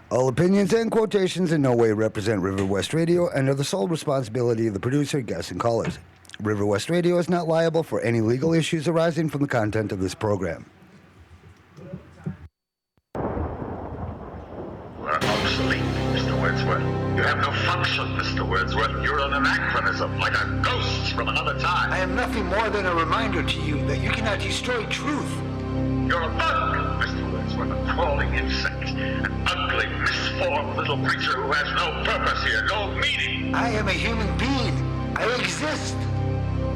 All opinions and quotations in no way represent River West Radio and are the sole responsibility of the producer, guests, and callers. River West Radio is not liable for any legal issues arising from the content of this program. You are obsolete, Mr. Wordsworth. You have no function, Mr. Wordsworth. You're an anachronism, like a ghost from another time. I am nothing more than a reminder to you that you cannot destroy truth. You're a bug, Mr. Wordsworth, a crawling insect, an ugly, misformed little creature who has no purpose here, no meaning. I am a human being. I exist.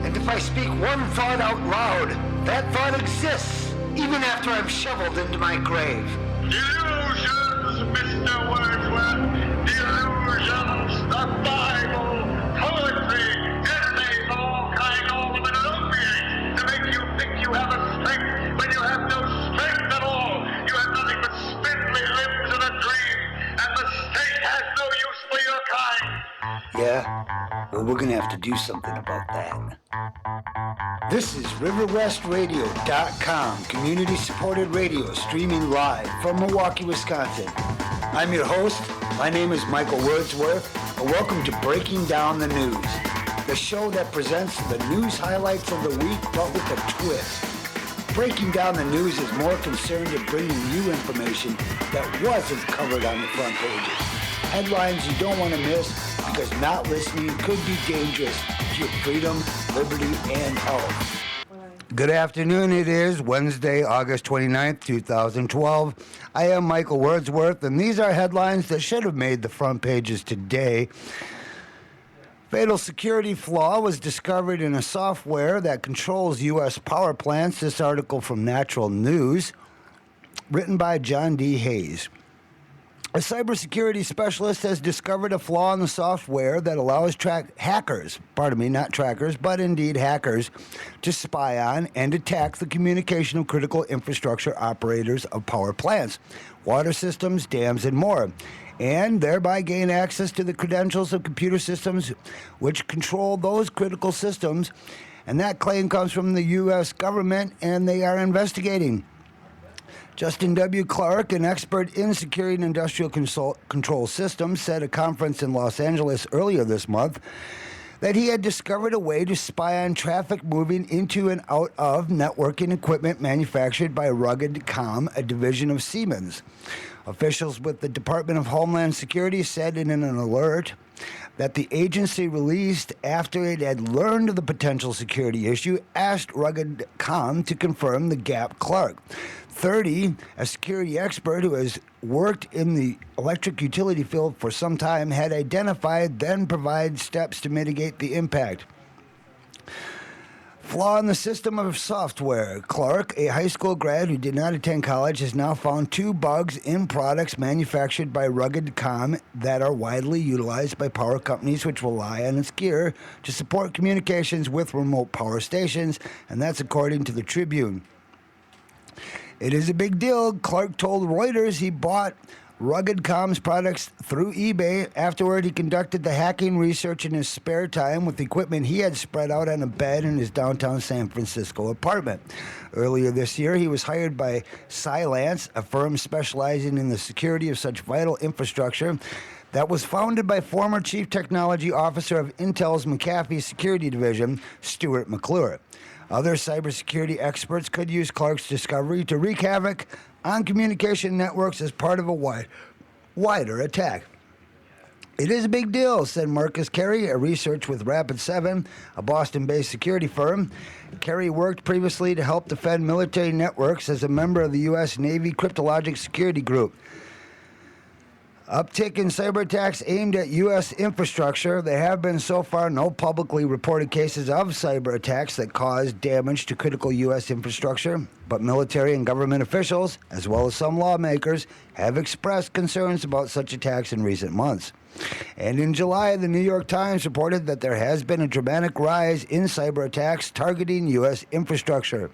And if I speak one thought out loud, that thought exists, even after I'm shoveled into my grave. Delusions, Mr. Wordsworth. Delusions, the Bible, poetry, essays, all kind, all of it an opiate to make you think you have a strength when you have no strength at all. You have nothing but spindly limbs and a dream, and the state has no use for your kind. Yeah? Well, we're gonna have to do something about that. This is RiverWestRadio.com, community-supported radio streaming live from Milwaukee, Wisconsin. I'm your host. My name is Michael Wordsworth, and welcome to Breaking Down the News, the show that presents the news highlights of the week, but with a twist. Breaking Down the News is more concerned in bringing you information that wasn't covered on the front pages. Headlines you don't want to miss, because not listening could be dangerous to your freedom, liberty, and health. Good afternoon. It is Wednesday, August 29th, 2012. I am Michael Wordsworth, and these are headlines that should have made the front pages today. Fatal security flaw was discovered in a software that controls U.S. power plants. This article from Natural News, written by John D. Hayes. A cybersecurity specialist has discovered a flaw in the software that allows hackers, not trackers, but indeed hackers, to spy on and attack the communication of critical infrastructure operators of power plants, water systems, dams, and more, and thereby gain access to the credentials of computer systems which control those critical systems. And that claim comes from the U.S. government, and they are investigating. Justin W. Clark, an expert in security and industrial control systems, said at a conference in Los Angeles earlier this month that he had discovered a way to spy on traffic moving into and out of networking equipment manufactured by RuggedCom, a division of Siemens. Officials with the Department of Homeland Security said in an alert that the agency released after it had learned of the potential security issue asked RuggedCom to confirm the gap. Clark, 30, a security expert who has worked in the electric utility field for some time, had identified, then provide steps to mitigate the impact. Flaw in the system of software. Clark, a high school grad who did not attend college, has now found 2 bugs in products manufactured by RuggedCom that are widely utilized by power companies which rely on its gear to support communications with remote power stations, and that's according to the Tribune. It is a big deal. Clark told Reuters he bought RuggedCom's products through eBay. Afterward, he conducted the hacking research in his spare time with equipment he had spread out on a bed in his downtown San Francisco apartment. Earlier this year, he was hired by Cylance, a firm specializing in the security of such vital infrastructure that was founded by former Chief Technology Officer of Intel's McAfee Security Division, Stuart McClure. Other cybersecurity experts could use Clark's discovery to wreak havoc on communication networks as part of a wider attack. It is a big deal, said Marcus Carey, a researcher with Rapid7, a Boston-based security firm. Carey worked previously to help defend military networks as a member of the U.S. Navy Cryptologic Security Group. Uptick in cyber attacks aimed at U.S. infrastructure. There have been so far no publicly reported cases of cyber attacks that caused damage to critical U.S. infrastructure, but military and government officials, as well as some lawmakers, have expressed concerns about such attacks in recent months. And in July, the New York Times reported that there has been a dramatic rise in cyber attacks targeting U.S. infrastructure.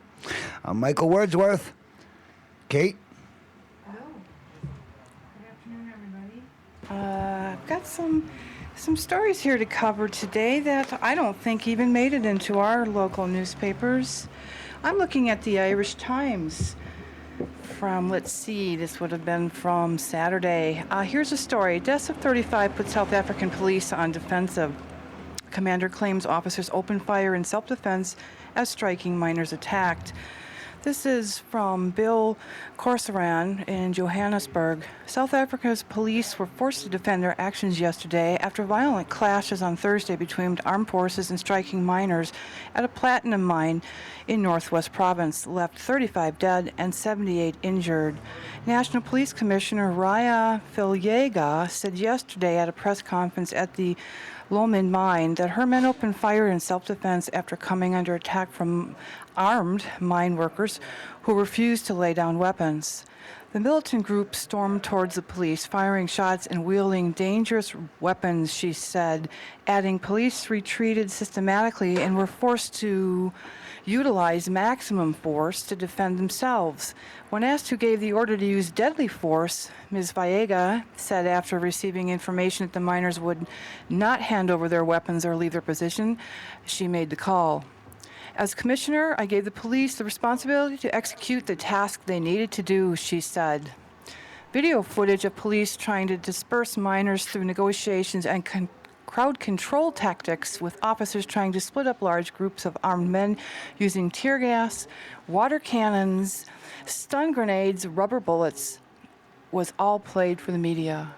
I'm Michael Wordsworth. Kate? I've got some stories here to cover today that I don't think even made it into our local newspapers. I'm looking at the Irish Times. from, let's see, this would have been from Saturday. Here's a story. Deaths of 35 put South African police on defensive. Commander claims officers opened fire in self-defense as striking miners attacked. This is from Bill Corsaran in Johannesburg. South Africa's police were forced to defend their actions yesterday after violent clashes on Thursday between armed forces and striking miners at a platinum mine in Northwest Province left 35 dead and 78 injured. National Police Commissioner Raya Fillega said yesterday at a press conference at the Loman mine that her men opened fire in self-defense after coming under attack from armed mine workers who refused to lay down weapons. The militant group stormed towards the police, firing shots and wielding dangerous weapons, she said, adding police retreated systematically and were forced to utilize maximum force to defend themselves. When asked who gave the order to use deadly force, Ms. Viega said after receiving information that the miners would not hand over their weapons or leave their position, she made the call. As commissioner, I gave the police the responsibility to execute the task they needed to do, she said. Video footage of police trying to disperse miners through negotiations and crowd control tactics with officers trying to split up large groups of armed men using tear gas, water cannons, stun grenades, rubber bullets was all played for the media.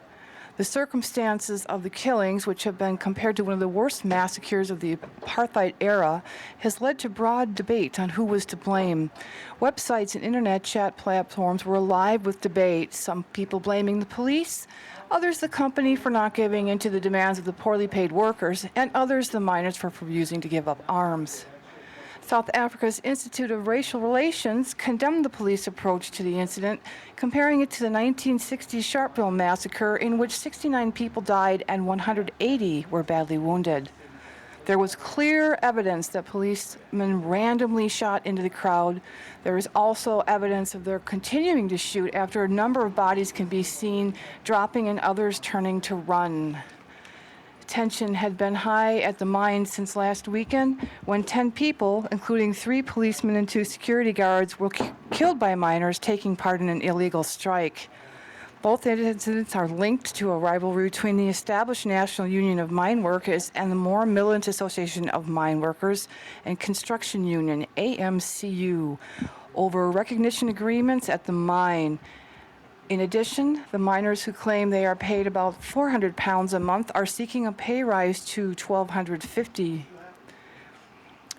The circumstances of the killings, which have been compared to one of the worst massacres of the apartheid era, has led to broad debate on who was to blame. Websites and internet chat platforms were alive with debate, some people blaming the police, others the company for not giving in to the demands of the poorly paid workers, and others the miners for refusing to give up arms. South Africa's Institute of Racial Relations condemned the police approach to the incident, comparing it to the 1960 Sharpeville massacre, in which 69 people died and 180 were badly wounded. There was clear evidence that policemen randomly shot into the crowd. There is also evidence of their continuing to shoot after a number of bodies can be seen dropping and others turning to run. Tension had been high at the mine since last weekend when 10 people, including 3 policemen and 2 security guards, were killed by miners taking part in an illegal strike. Both incidents are linked to a rivalry between the established National Union of Mine Workers and the more militant Association of Mine Workers and Construction Union, AMCU, over recognition agreements at the mine. In addition, the miners who claim they are paid about £400 a month are seeking a pay rise to $1,250.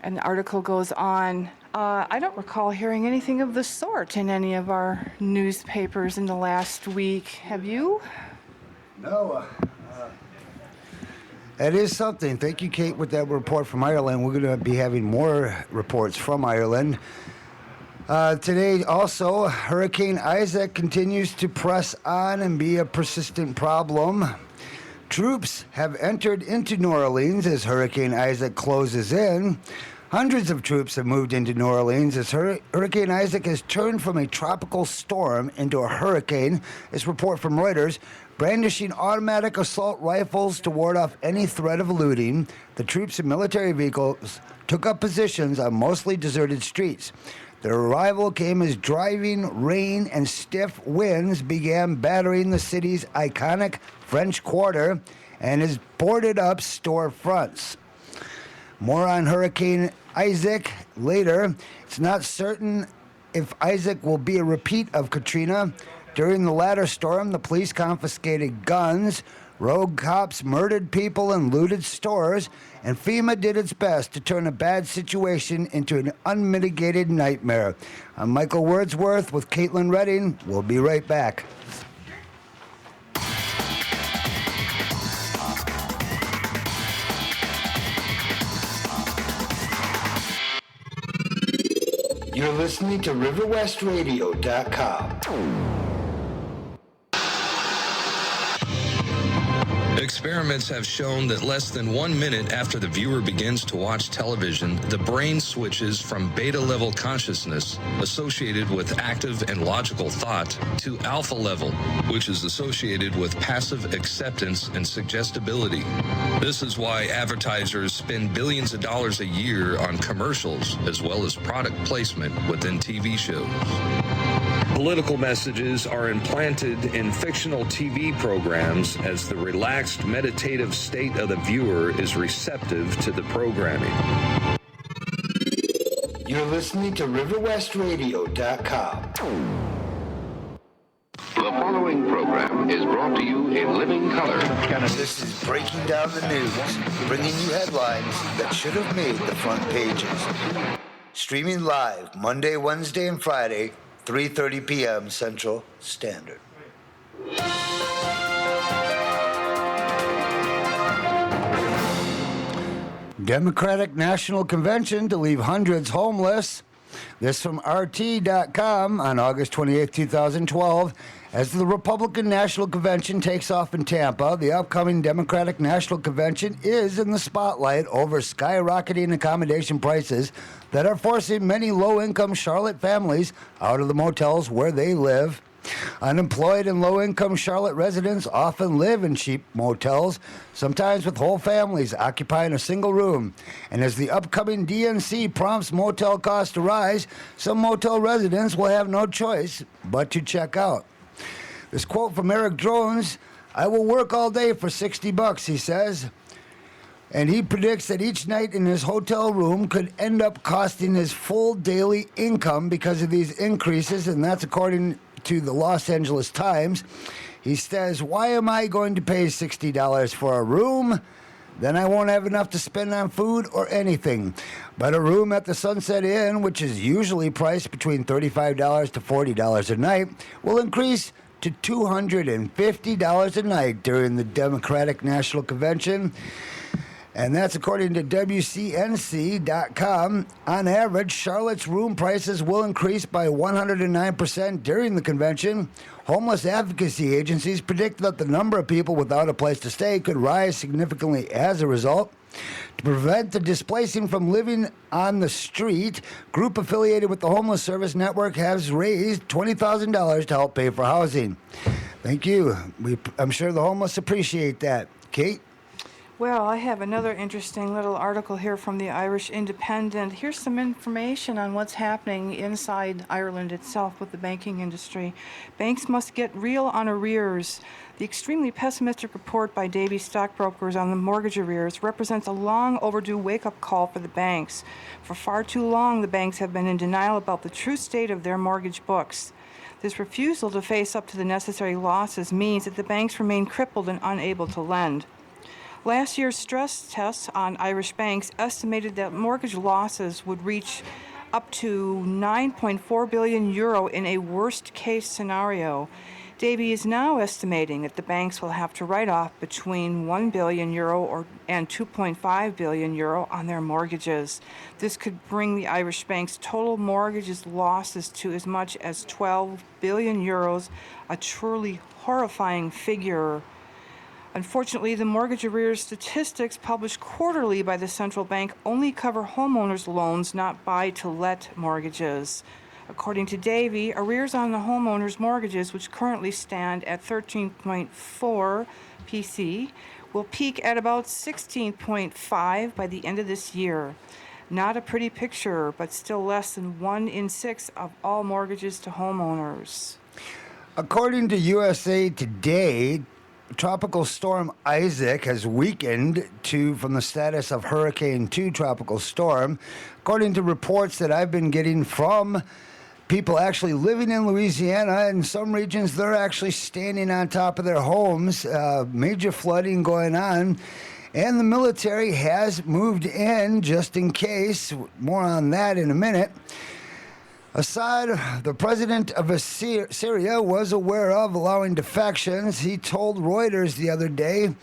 And the article goes on. I don't recall hearing anything of the sort in any of our newspapers in the last week. Have you? No. That is something. Thank you, Kate, with that report from Ireland. We're going to be having more reports from Ireland. Today, also, Hurricane Isaac continues to press on and be a persistent problem. Troops have entered into New Orleans as Hurricane Isaac closes in. Hundreds of troops have moved into New Orleans as Hurricane Isaac has turned from a tropical storm into a hurricane. This report from Reuters. Brandishing automatic assault rifles to ward off any threat of looting, the troops and military vehicles took up positions on mostly deserted streets. Their arrival came as driving rain and stiff winds began battering the city's iconic French Quarter and has boarded up storefronts. More on Hurricane Isaac later. It's not certain if Isaac will be a repeat of Katrina. During the latter storm, the police confiscated guns, rogue cops murdered people and looted stores, and FEMA did its best to turn a bad situation into an unmitigated nightmare. I'm Michael Wordsworth with Caitlin Redding. We'll be right back. You're listening to RiverWestRadio.com. Experiments have shown that less than 1 minute after the viewer begins to watch television, the brain switches from beta-level consciousness, associated with active and logical thought, to alpha level, which is associated with passive acceptance and suggestibility. This is why advertisers spend billions of dollars a year on commercials, as well as product placement within TV shows. political messages are implanted in fictional TV programs as the relaxed, meditative state of the viewer is receptive to the programming. You're listening to RiverWestRadio.com. The following program is brought to you in living color. This is Breaking Down the News, bringing you headlines that should have made the front pages. Streaming live Monday, Wednesday, and Friday, 3:30 p.m. Central Standard. Democratic National Convention to leave hundreds homeless. This from RT.com on August 28, 2012. As the Republican National Convention takes off in Tampa, the upcoming Democratic National Convention is in the spotlight over skyrocketing accommodation prices that are forcing many low-income Charlotte families out of the motels where they live. Unemployed and low-income Charlotte residents often live in cheap motels, sometimes with whole families occupying a single room. And as the upcoming DNC prompts motel costs to rise, some motel residents will have no choice but to check out. This quote from Eric Drones, "I will work all day for $60," he says. And he predicts that each night in his hotel room could end up costing his full daily income because of these increases, and that's according to the Los Angeles Times. He says, "Why am I going to pay $60 for a room? Then I won't have enough to spend on food or anything. But a room at the Sunset Inn, which is usually priced between $35 to $40 a night, will increase to $250 a night during the Democratic National Convention." And that's according to WCNC.com. On average, Charlotte's room prices will increase by 109% during the convention. Homeless advocacy agencies predict that the number of people without a place to stay could rise significantly as a result. To prevent the displacing from living on the street, group affiliated with the Homeless Service Network has raised $20,000 to help pay for housing. Thank you. I'm sure the homeless appreciate that. Kate? Well, I have another interesting little article here from the Irish Independent. Here's some information on what's happening inside Ireland itself with the banking industry. Banks must get real on arrears. The extremely pessimistic report by Davy Stockbrokers on the mortgage arrears represents a long overdue wake-up call for the banks. For far too long, the banks have been in denial about the true state of their mortgage books. This refusal to face up to the necessary losses means that the banks remain crippled and unable to lend. Last year's stress tests on Irish banks estimated that mortgage losses would reach up to €9.4 billion in a worst-case scenario. Davy is now estimating that the banks will have to write off between €1 billion and €2.5 billion on their mortgages. This could bring the Irish banks' total mortgages losses to as much as €12 billion, a truly horrifying figure. Unfortunately, the mortgage arrears statistics published quarterly by the central bank only cover homeowners' loans, not buy-to-let mortgages. According to Davy, arrears on the homeowners' mortgages, which currently stand at 13.4 PC, will peak at about 16.5 by the end of this year. Not a pretty picture, but still less than 1 in 6 of all mortgages to homeowners. According to USA Today, Tropical Storm Isaac has weakened from the status of Hurricane 2 tropical storm. According to reports that I've been getting from people actually living in Louisiana, in some regions they're actually standing on top of their homes, major flooding going on, and the military has moved in just in case. More on that in a minute. Assad, the president of Syria, was aware of allowing defections. He told Reuters the other day.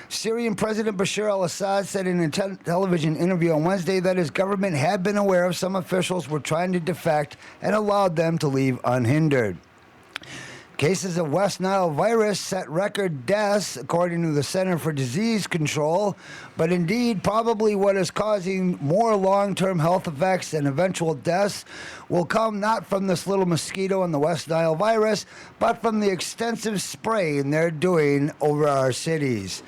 Syrian President Bashar al-Assad said in a television interview on Wednesday that his government had been aware of some officials were trying to defect and allowed them to leave unhindered. Cases of West Nile virus set record deaths, according to the Center for Disease Control, but indeed, probably what is causing more long-term health effects and eventual deaths will come not from this little mosquito and the West Nile virus, but from the extensive spraying they're doing over our cities.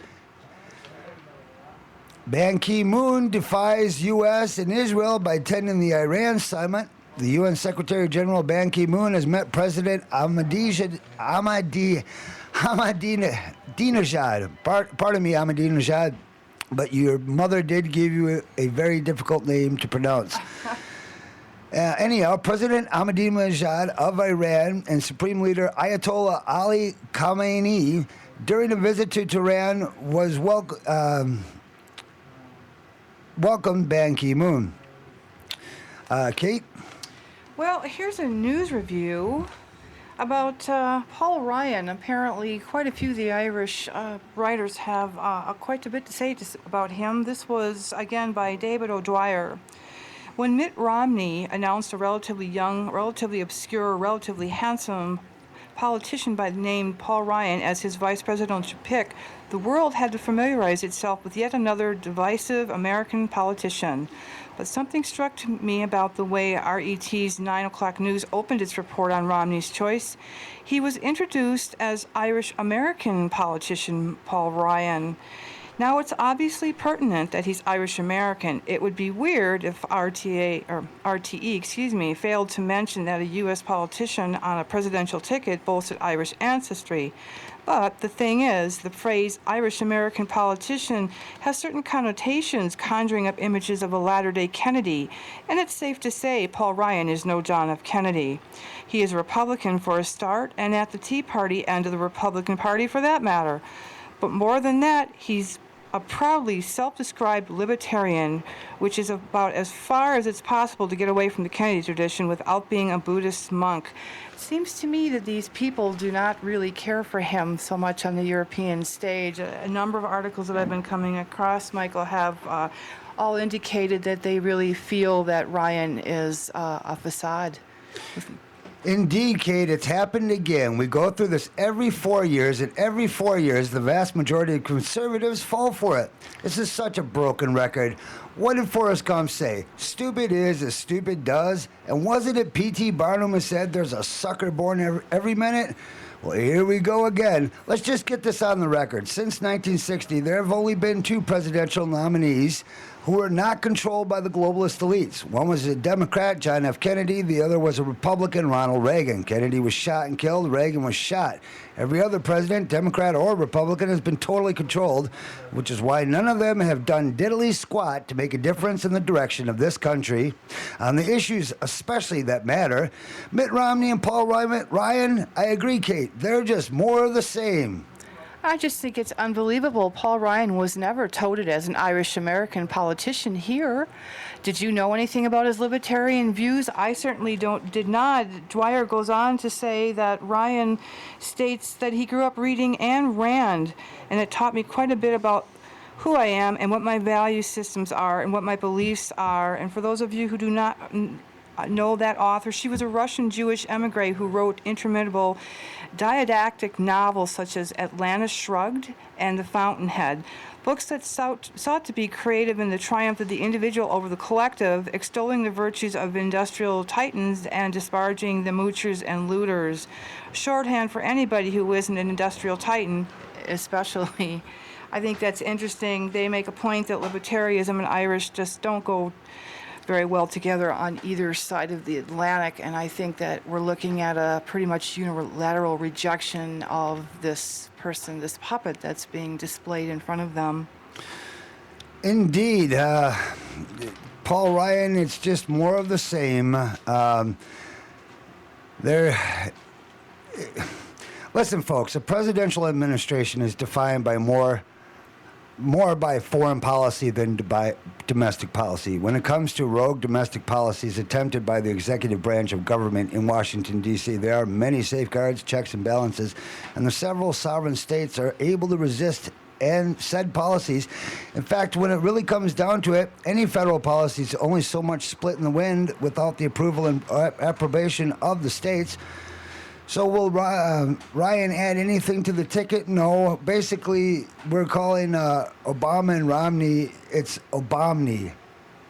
Ban Ki-moon defies U.S. and Israel by attending the Iran summit. The UN Secretary General Ban Ki-moon has met President Ahmadinejad. Pardon me, Ahmadinejad, but your mother did give you a very difficult name to pronounce. Anyhow, President Ahmadinejad of Iran and Supreme Leader Ayatollah Ali Khamenei, during a visit to Tehran, was welcomed Ban Ki-moon. Kate? Well, here's a news review about Paul Ryan. Apparently, quite a few of the Irish writers have quite a bit to say about him. This was, again, by David O'Dwyer. When Mitt Romney announced a relatively young, relatively obscure, relatively handsome politician by the name Paul Ryan as his vice presidential pick, the world had to familiarize itself with yet another divisive American politician. But something struck me about the way RET's 9 o'clock news opened its report on Romney's choice. He was introduced as Irish-American politician Paul Ryan. Now, it's obviously pertinent that he's Irish-American. It would be weird if RTE, failed to mention that a U.S. politician on a presidential ticket boasted Irish ancestry. But the thing is, the phrase Irish-American politician has certain connotations, conjuring up images of a latter-day Kennedy, and it's safe to say Paul Ryan is no John F. Kennedy. He is a Republican for a start, and at the Tea Party end of the Republican Party for that matter. But more than that, he's a proudly self-described libertarian, which is about as far as it's possible to get away from the Kennedy tradition without being a Buddhist monk. It seems to me that these people do not really care for him so much on the European stage. A number of articles that I've been coming across, Michael, have all indicated that they really feel that Ryan is a facade. Indeed, Kate, it's happened again. We go through this every 4 years, and every 4 years, the vast majority of conservatives fall for it. This is such a broken record. What did Forrest Gump say? Stupid is as stupid does. And wasn't it P.T. Barnum who said there's a sucker born every minute? Well, here we go again. Let's just get this on the record. Since 1960, there have only been 2 presidential nominees who were not controlled by the globalist elites. One was a Democrat, John F. Kennedy. The other was a Republican, Ronald Reagan. Kennedy was shot and killed. Reagan was shot. Every other president, Democrat or Republican, has been totally controlled, which is why none of them have done diddly squat to make a difference in the direction of this country on the issues especially that matter. Mitt Romney and Paul Ryan, I agree, Kate. They're just more of the same. I just think it's unbelievable. Paul Ryan was never touted as an Irish-American politician here. Did you know anything about his libertarian views? I certainly did not. Dwyer goes on to say that Ryan states that he grew up reading Ayn Rand, and it taught me quite a bit about who I am and what my value systems are and what my beliefs are. And for those of you who do not know that author, she was a Russian Jewish emigre who wrote interminable didactic novels such as Atlantis Shrugged and The Fountainhead, books that sought to be creative in the triumph of the individual over the collective, extolling the virtues of industrial titans and disparaging the moochers and looters. Shorthand for anybody who isn't an industrial titan, especially. I think that's interesting. They make a point that libertarianism and Irish just don't go very well together on either side of the Atlantic, and I think that we're looking at a pretty much unilateral rejection of this person, this puppet that's being displayed in front of them. Indeed. Paul Ryan, it's just more of the same. Listen, folks, a presidential administration is defined by more by foreign policy than by domestic policy. When it comes to rogue domestic policies attempted by the executive branch of government in Washington, D.C., there are many safeguards, checks, and balances, and the several sovereign states are able to resist and said policies. In fact, when it really comes down to it, any federal policy is only so much split in the wind without the approval and approbation of the states. So will Ryan add anything to the ticket? No. Basically, we're calling Obama and Romney, it's Obamney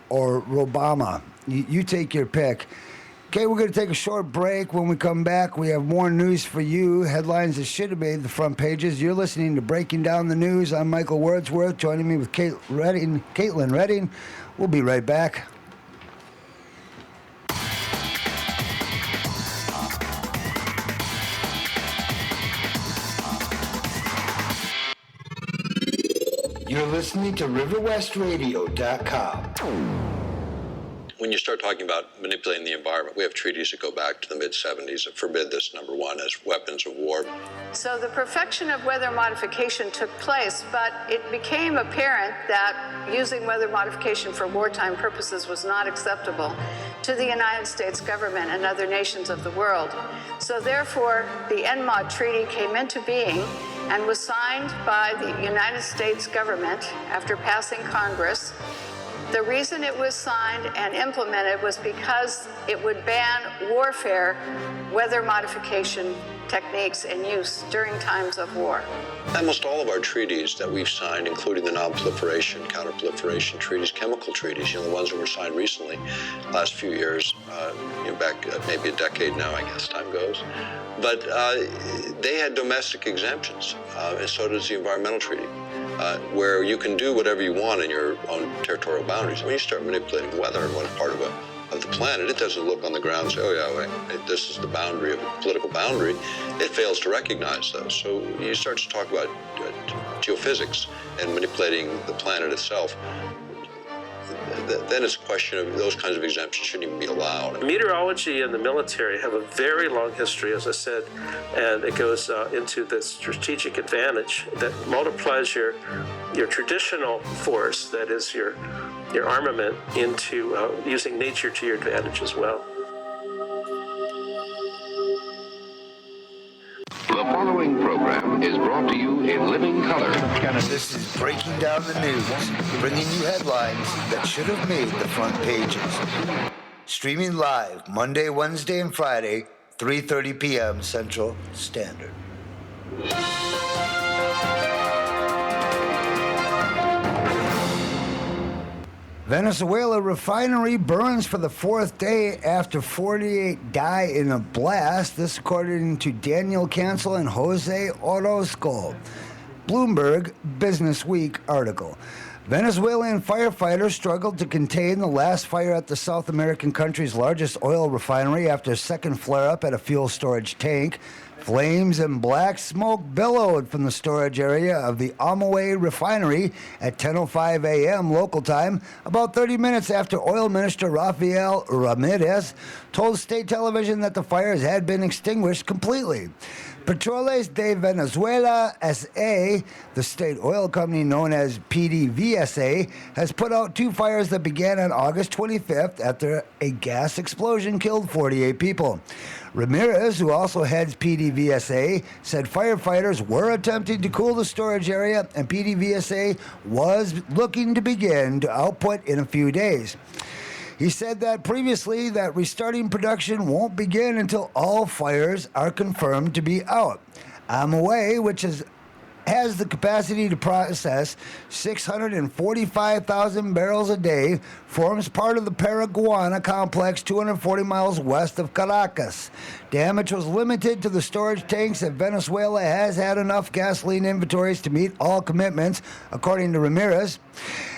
or Robama. You take your pick. Okay, we're going to take a short break. When we come back, we have more news for you, headlines that should have made the front pages. You're listening to Breaking Down the News. I'm Michael Wordsworth, joining me with Caitlin Redding. We'll be right back. You're listening to RiverWestRadio.com. When you start talking about manipulating the environment, we have treaties that go back to the mid-'70s that forbid this, number one, as weapons of war. So the perfection of weather modification took place, but it became apparent that using weather modification for wartime purposes was not acceptable to the United States government and other nations of the world. So therefore, the NMOD Treaty came into being and was signed by the United States government after passing Congress. The reason it was signed and implemented was because it would ban warfare, weather modification techniques and use during times of war. Almost all of our treaties that we've signed, including the non-proliferation, counter-proliferation treaties, chemical treaties, the ones that were signed recently, last few years, back maybe a decade now, I guess time goes. But they had domestic exemptions, and so does the environmental treaty. Where you can do whatever you want in your own territorial boundaries. When you start manipulating weather in one part of the planet, it doesn't look on the ground and say, oh yeah, wait, this is the boundary of a political boundary. It fails to recognize those. So you start to talk about geophysics and manipulating the planet itself. Then it's a question of those kinds of exemptions shouldn't even be allowed. Meteorology and the military have a very long history, as I said, and it goes into the strategic advantage that multiplies your traditional force, that is your armament, into using nature to your advantage as well. The following program is brought to you in living color. This is Breaking Down the News, bringing you headlines that should have made the front pages. Streaming live Monday, Wednesday, and Friday, 3:30 p.m. Central Standard. Venezuela refinery burns for the fourth day after 48 die in a blast. This according to Daniel Cancel and Jose Orozco. Bloomberg Business Week article. Venezuelan firefighters struggled to contain the last fire at the South American country's largest oil refinery after a second flare-up at a fuel storage tank. Flames and black smoke billowed from the storage area of the Amoay refinery at 10:05 a.m. local time, about 30 minutes after Oil Minister Rafael Ramirez told state television that the fires had been extinguished completely. Petróleos de Venezuela S.A., the state oil company known as PDVSA, has put out two fires that began on August 25th after a gas explosion killed 48 people. Ramirez, who also heads PDVSA, said firefighters were attempting to cool the storage area and PDVSA was looking to begin to output in a few days. He said that previously that restarting production won't begin until all fires are confirmed to be out. Amoay, which has the capacity to process 645,000 barrels a day, forms part of the Paraguana complex 240 miles west of Caracas. Damage was limited to the storage tanks, and Venezuela has had enough gasoline inventories to meet all commitments, according to Ramirez.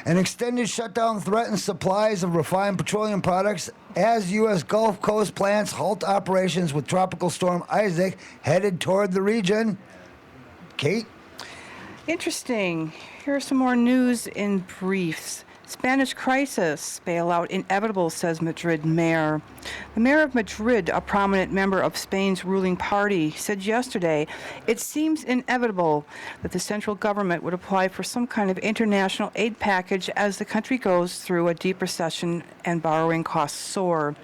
An extended shutdown threatens supplies of refined petroleum products as U.S. Gulf Coast plants halt operations with Tropical Storm Isaac headed toward the region. Kate? Interesting. Here's some more news in briefs. Spanish crisis, bailout inevitable, says Madrid mayor. The mayor of Madrid, a prominent member of Spain's ruling party, said yesterday it seems inevitable that the central government would apply for some kind of international aid package as the country goes through a deep recession and borrowing costs soar.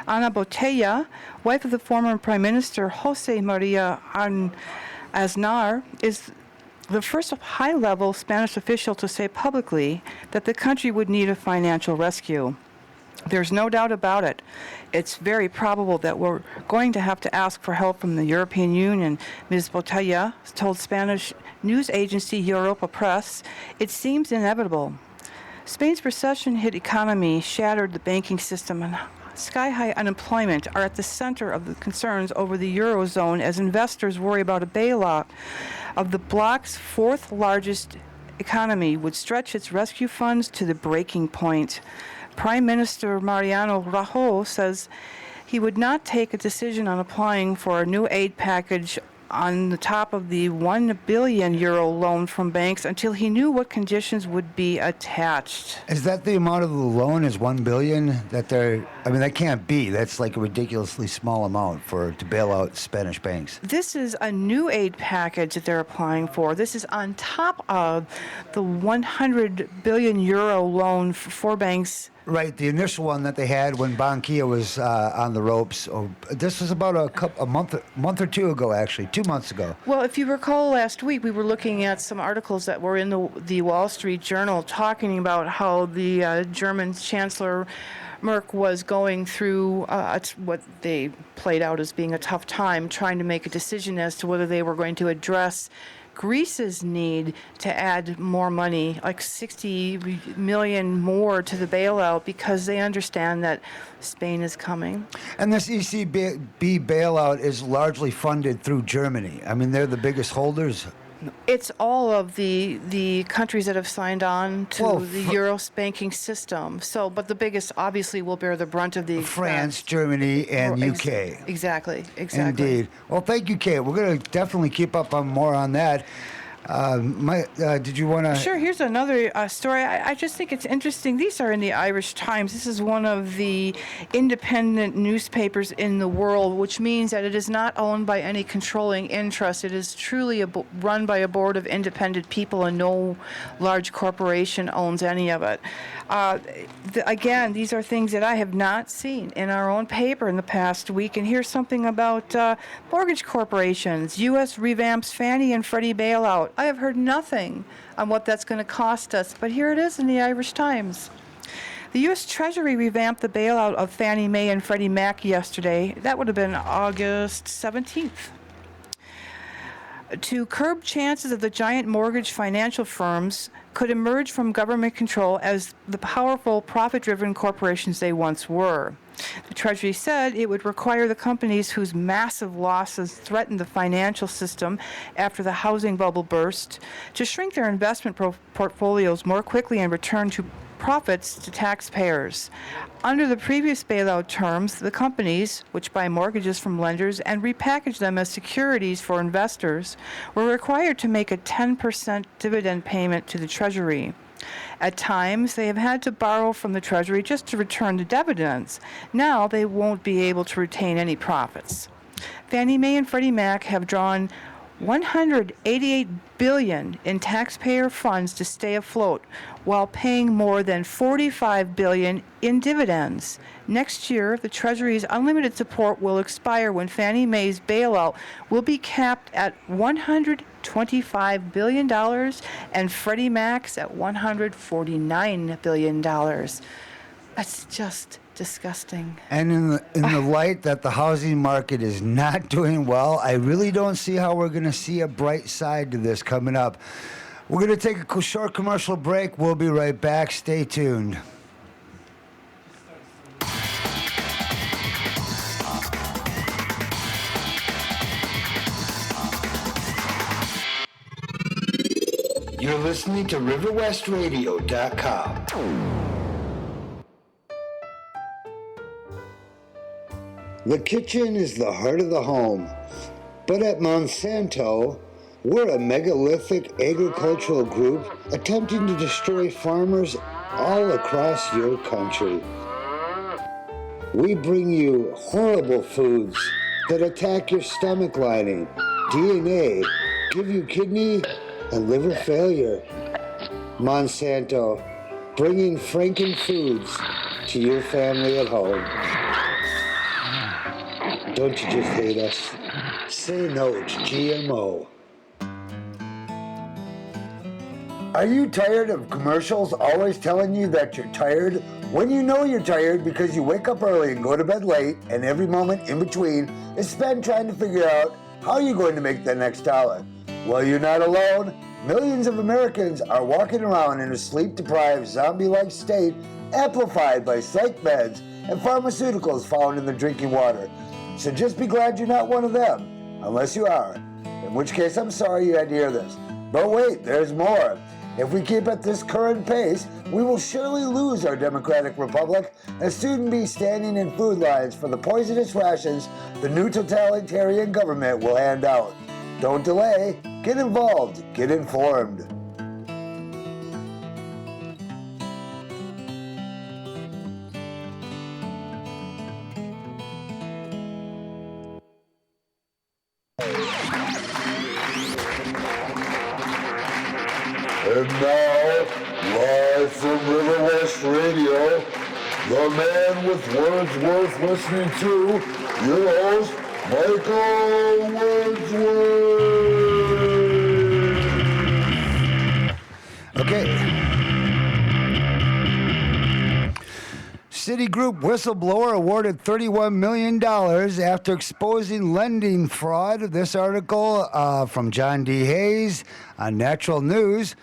Ana Botella, wife of the former Prime Minister Jose Maria Aznar, is the first high-level Spanish official to say publicly that the country would need a financial rescue. There's no doubt about it. It's very probable that we're going to have to ask for help from the European Union, Ms. Botella told Spanish news agency Europa Press. It seems inevitable. Spain's recession-hit economy shattered the banking system, and sky-high unemployment are at the center of the concerns over the Eurozone as investors worry about a bailout of the bloc's fourth largest economy would stretch its rescue funds to the breaking point. Prime Minister Mariano Rajoy says he would not take a decision on applying for a new aid package on the top of the 1 billion euro loan from banks until he knew what conditions would be attached. Is that the amount of the loan is 1 billion that they're, I mean, that can't be. That's like a ridiculously small amount to bail out Spanish banks. This is a new aid package that they're applying for. This is on top of the 100 billion euro loan for banks. Right, the initial one that they had when Bankia was on the ropes. Oh, this was about a month or two ago, actually, 2 months ago. Well, if you recall last week, we were looking at some articles that were in the Wall Street Journal talking about how the German Chancellor Merck was going through what they played out as being a tough time, trying to make a decision as to whether they were going to address Greece's need to add more money, like 60 million more to the bailout, because they understand that Spain is coming. And this ECB bailout is largely funded through Germany. I mean, they're the biggest holders. It's all of the countries that have signed on to the Euro banking system. So, but the biggest obviously will bear the brunt of the France, Germany, and UK. Exactly. Indeed. Well, thank you, Kate. We're going to definitely keep up on more on that. Did you want to? Sure. Here's another story. I just think it's interesting. These are in the Irish Times. This is one of the independent newspapers in the world, which means that it is not owned by any controlling interest. It is truly run by a board of independent people, and no large corporation owns any of it. Again, these are things that I have not seen in our own paper in the past week. And here's something about mortgage corporations. U.S. revamps Fannie and Freddie bailout. I have heard nothing on what that's going to cost us, but here it is in the Irish Times. The U.S. Treasury revamped the bailout of Fannie Mae and Freddie Mac yesterday. That would have been August 17th. To curb chances of the giant mortgage financial firms could emerge from government control as the powerful, profit-driven corporations they once were. The Treasury said it would require the companies whose massive losses threatened the financial system after the housing bubble burst to shrink their investment portfolios more quickly and return to profits to taxpayers. Under the previous bailout terms, the companies, which buy mortgages from lenders and repackage them as securities for investors, were required to make a 10% dividend payment to the Treasury. At times, they have had to borrow from the Treasury just to return the dividends. Now they won't be able to retain any profits. Fannie Mae and Freddie Mac have drawn $188 billion in taxpayer funds to stay afloat, while paying more than $45 billion in dividends. Next year, the Treasury's unlimited support will expire when Fannie Mae's bailout will be capped at $125 billion and Freddie Mac's at $149 billion. That's just disgusting. And in the light that the housing market is not doing well, I really don't see how we're going to see a bright side to this coming up. We're going to take a short commercial break. We'll be right back. Stay tuned. You're listening to RiverWestRadio.com. The kitchen is the heart of the home, but at Monsanto, we're a megalithic agricultural group attempting to destroy farmers all across your country. We bring you horrible foods that attack your stomach lining, DNA, give you kidney and liver failure. Monsanto, bringing Franken foods to your family at home. Don't you just hate us? Say no to GMO. Are you tired of commercials always telling you that you're tired when you know you're tired because you wake up early and go to bed late and every moment in between is spent trying to figure out how you're going to make the next dollar? Well, you're not alone. Millions of Americans are walking around in a sleep-deprived, zombie-like state amplified by psych meds and pharmaceuticals found in the drinking water. So just be glad you're not one of them, unless you are, in which case I'm sorry you had to hear this. But wait, there's more. If we keep at this current pace, we will surely lose our democratic republic and soon be standing in food lines for the poisonous rations the new totalitarian government will hand out. Don't delay. Get involved. Get informed. And now, live from River West Radio, the man with words worth listening to, your host, Michael Wordsworth. Okay. Citigroup whistleblower awarded $31 million after exposing lending fraud. This article from John D. Hayes on Natural News.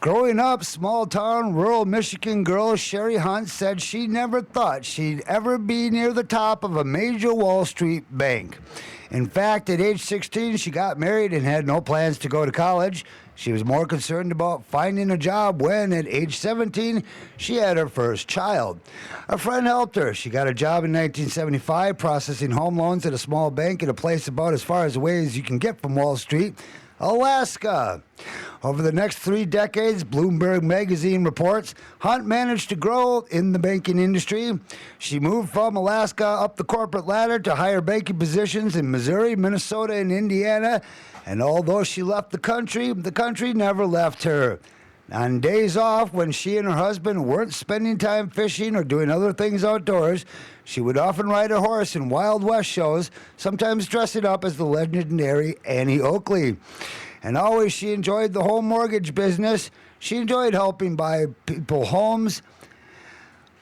Growing up, small-town, rural Michigan girl Sherry Hunt said she never thought she'd ever be near the top of a major Wall Street bank. In fact, at age 16, she got married and had no plans to go to college. She was more concerned about finding a job when, at age 17, she had her first child. A friend helped her. She got a job in 1975 processing home loans at a small bank in a place about as far away as you can get from Wall Street, Alaska. Over the next 3 decades, Bloomberg magazine reports, Hunt managed to grow in the banking industry. She moved from Alaska up the corporate ladder to higher banking positions in Missouri, Minnesota, and Indiana. And although she left the country never left her. On days off, when she and her husband weren't spending time fishing or doing other things outdoors, she would often ride a horse in Wild West shows, sometimes dressing up as the legendary Annie Oakley. And always she enjoyed the home mortgage business. She enjoyed helping buy people homes.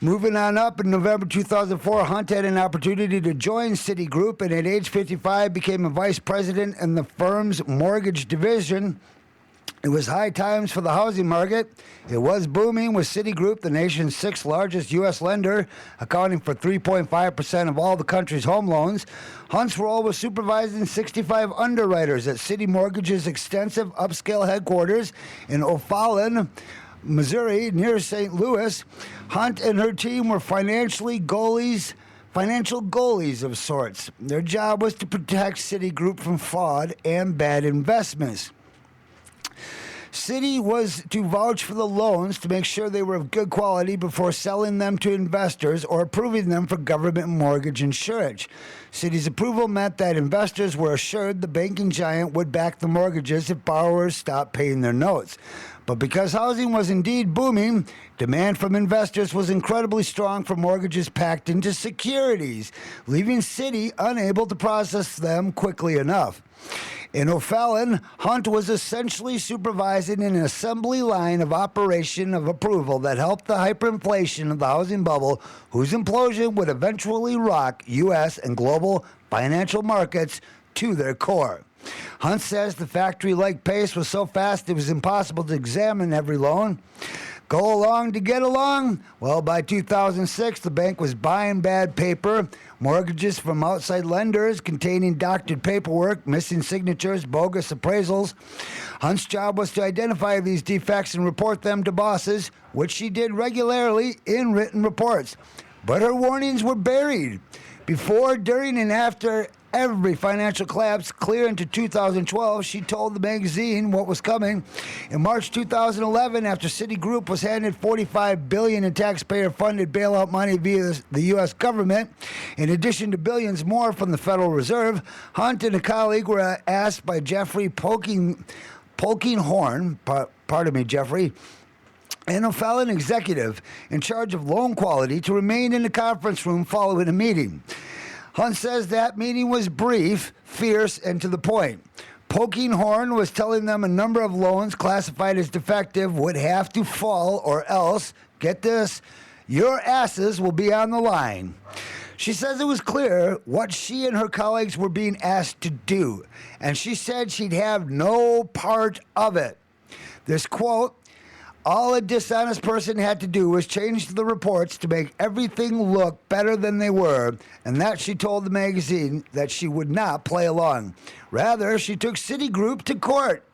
Moving on up, in November 2004, Hunt had an opportunity to join Citigroup, and at age 55 became a vice president in the firm's mortgage division. It was high times for the housing market. It was booming, with Citigroup, the nation's 6th largest U.S. lender, accounting for 3.5% of all the country's home loans. Hunt's role was supervising 65 underwriters at Citi Mortgage's extensive upscale headquarters in O'Fallon, Missouri, near St. Louis. Hunt and her team were financial goalies of sorts. Their job was to protect Citigroup from fraud and bad investments. Citi was to vouch for the loans to make sure they were of good quality before selling them to investors or approving them for government mortgage insurance. Citi's approval meant that investors were assured the banking giant would back the mortgages if borrowers stopped paying their notes. But because housing was indeed booming, demand from investors was incredibly strong for mortgages packed into securities, leaving Citi unable to process them quickly enough. In O'Fallon, Hunt was essentially supervising an assembly line of operation of approval that helped the hyperinflation of the housing bubble, whose implosion would eventually rock U.S. and global financial markets to their core. Hunt says the factory-like pace was so fast it was impossible to examine every loan. Go along to get along? Well, by 2006, the bank was buying bad paper, mortgages from outside lenders containing doctored paperwork, missing signatures, bogus appraisals. Hunt's job was to identify these defects and report them to bosses, which she did regularly in written reports. But her warnings were buried. Before, during, and after every financial collapse clear into 2012, she told the magazine what was coming. In March 2011, after Citigroup was handed $45 billion in taxpayer-funded bailout money via the U.S. government, in addition to billions more from the Federal Reserve, Hunt and a colleague were asked by Jeffrey Polkinghorne, Jeffrey, an O'Fallon executive in charge of loan quality, to remain in the conference room following a meeting. Hunt says that meeting was brief, fierce, and to the point. Polkinghorne was telling them a number of loans classified as defective would have to fall, or else, get this, your asses will be on the line. She says it was clear what she and her colleagues were being asked to do, and she said she'd have no part of it. This quote, all a dishonest person had to do was change the reports to make everything look better than they were, and that she told the magazine that she would not play along. Rather, she took Citigroup to court,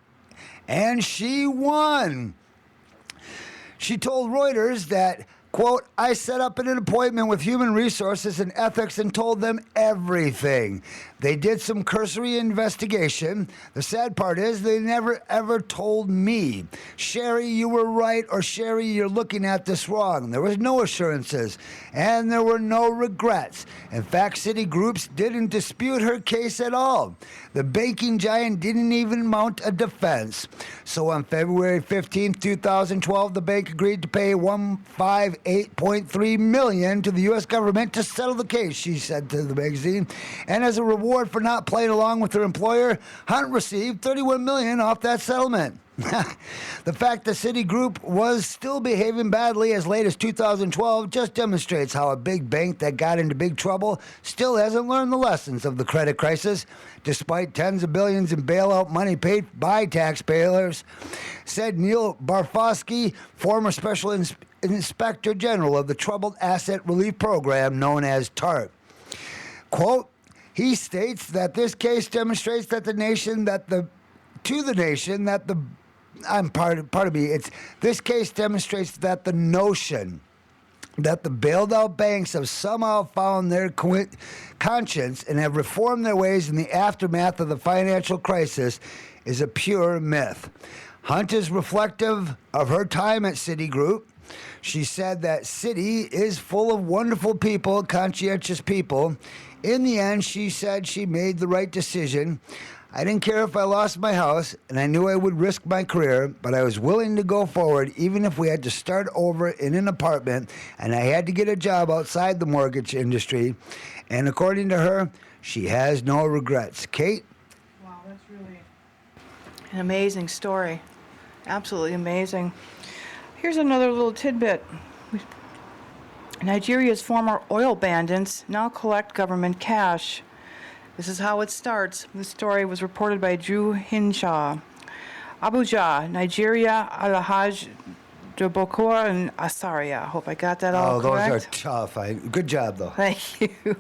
and she won. She told Reuters that Quote, I set up an appointment with Human Resources and Ethics and told them everything. They did some cursory investigation. The sad part is they never ever told me, Sherry, you were right, or Sherry, you're looking at this wrong. There was no assurances, and there were no regrets. In fact, city groups didn't dispute her case at all. The banking giant didn't even mount a defense. So on February 15, 2012, the bank agreed to pay $158.3 million to the U.S. government to settle the case, she said to the magazine. And as a reward for not playing along with her employer, Hunt received $31 million off that settlement. The fact that Citigroup was still behaving badly as late as 2012 just demonstrates how a big bank that got into big trouble still hasn't learned the lessons of the credit crisis, despite tens of billions in bailout money paid by taxpayers, said Neil Barfosky, former Special Inspector General of the Troubled Asset Relief Program known as TARP. Quote, he states that this case demonstrates that this case demonstrates that the notion that the bailed out banks have somehow found their conscience and have reformed their ways in the aftermath of the financial crisis is a pure myth. Hunt is reflective of her time at Citigroup. She said that Citi is full of wonderful people, conscientious people. In the end, she said she made the right decision. I didn't care if I lost my house, and I knew I would risk my career, but I was willing to go forward even if we had to start over in an apartment, and I had to get a job outside the mortgage industry. And according to her, she has no regrets. Kate? Wow, that's really an amazing story. Absolutely amazing. Here's another little tidbit. Nigeria's former oil bandits now collect government cash. This is how it starts. This story was reported by Drew Hinshaw. Abuja, Nigeria, Alhaj Jabokor and Asaria. I hope I got that all correct. Those are tough. Good job, though. Thank you.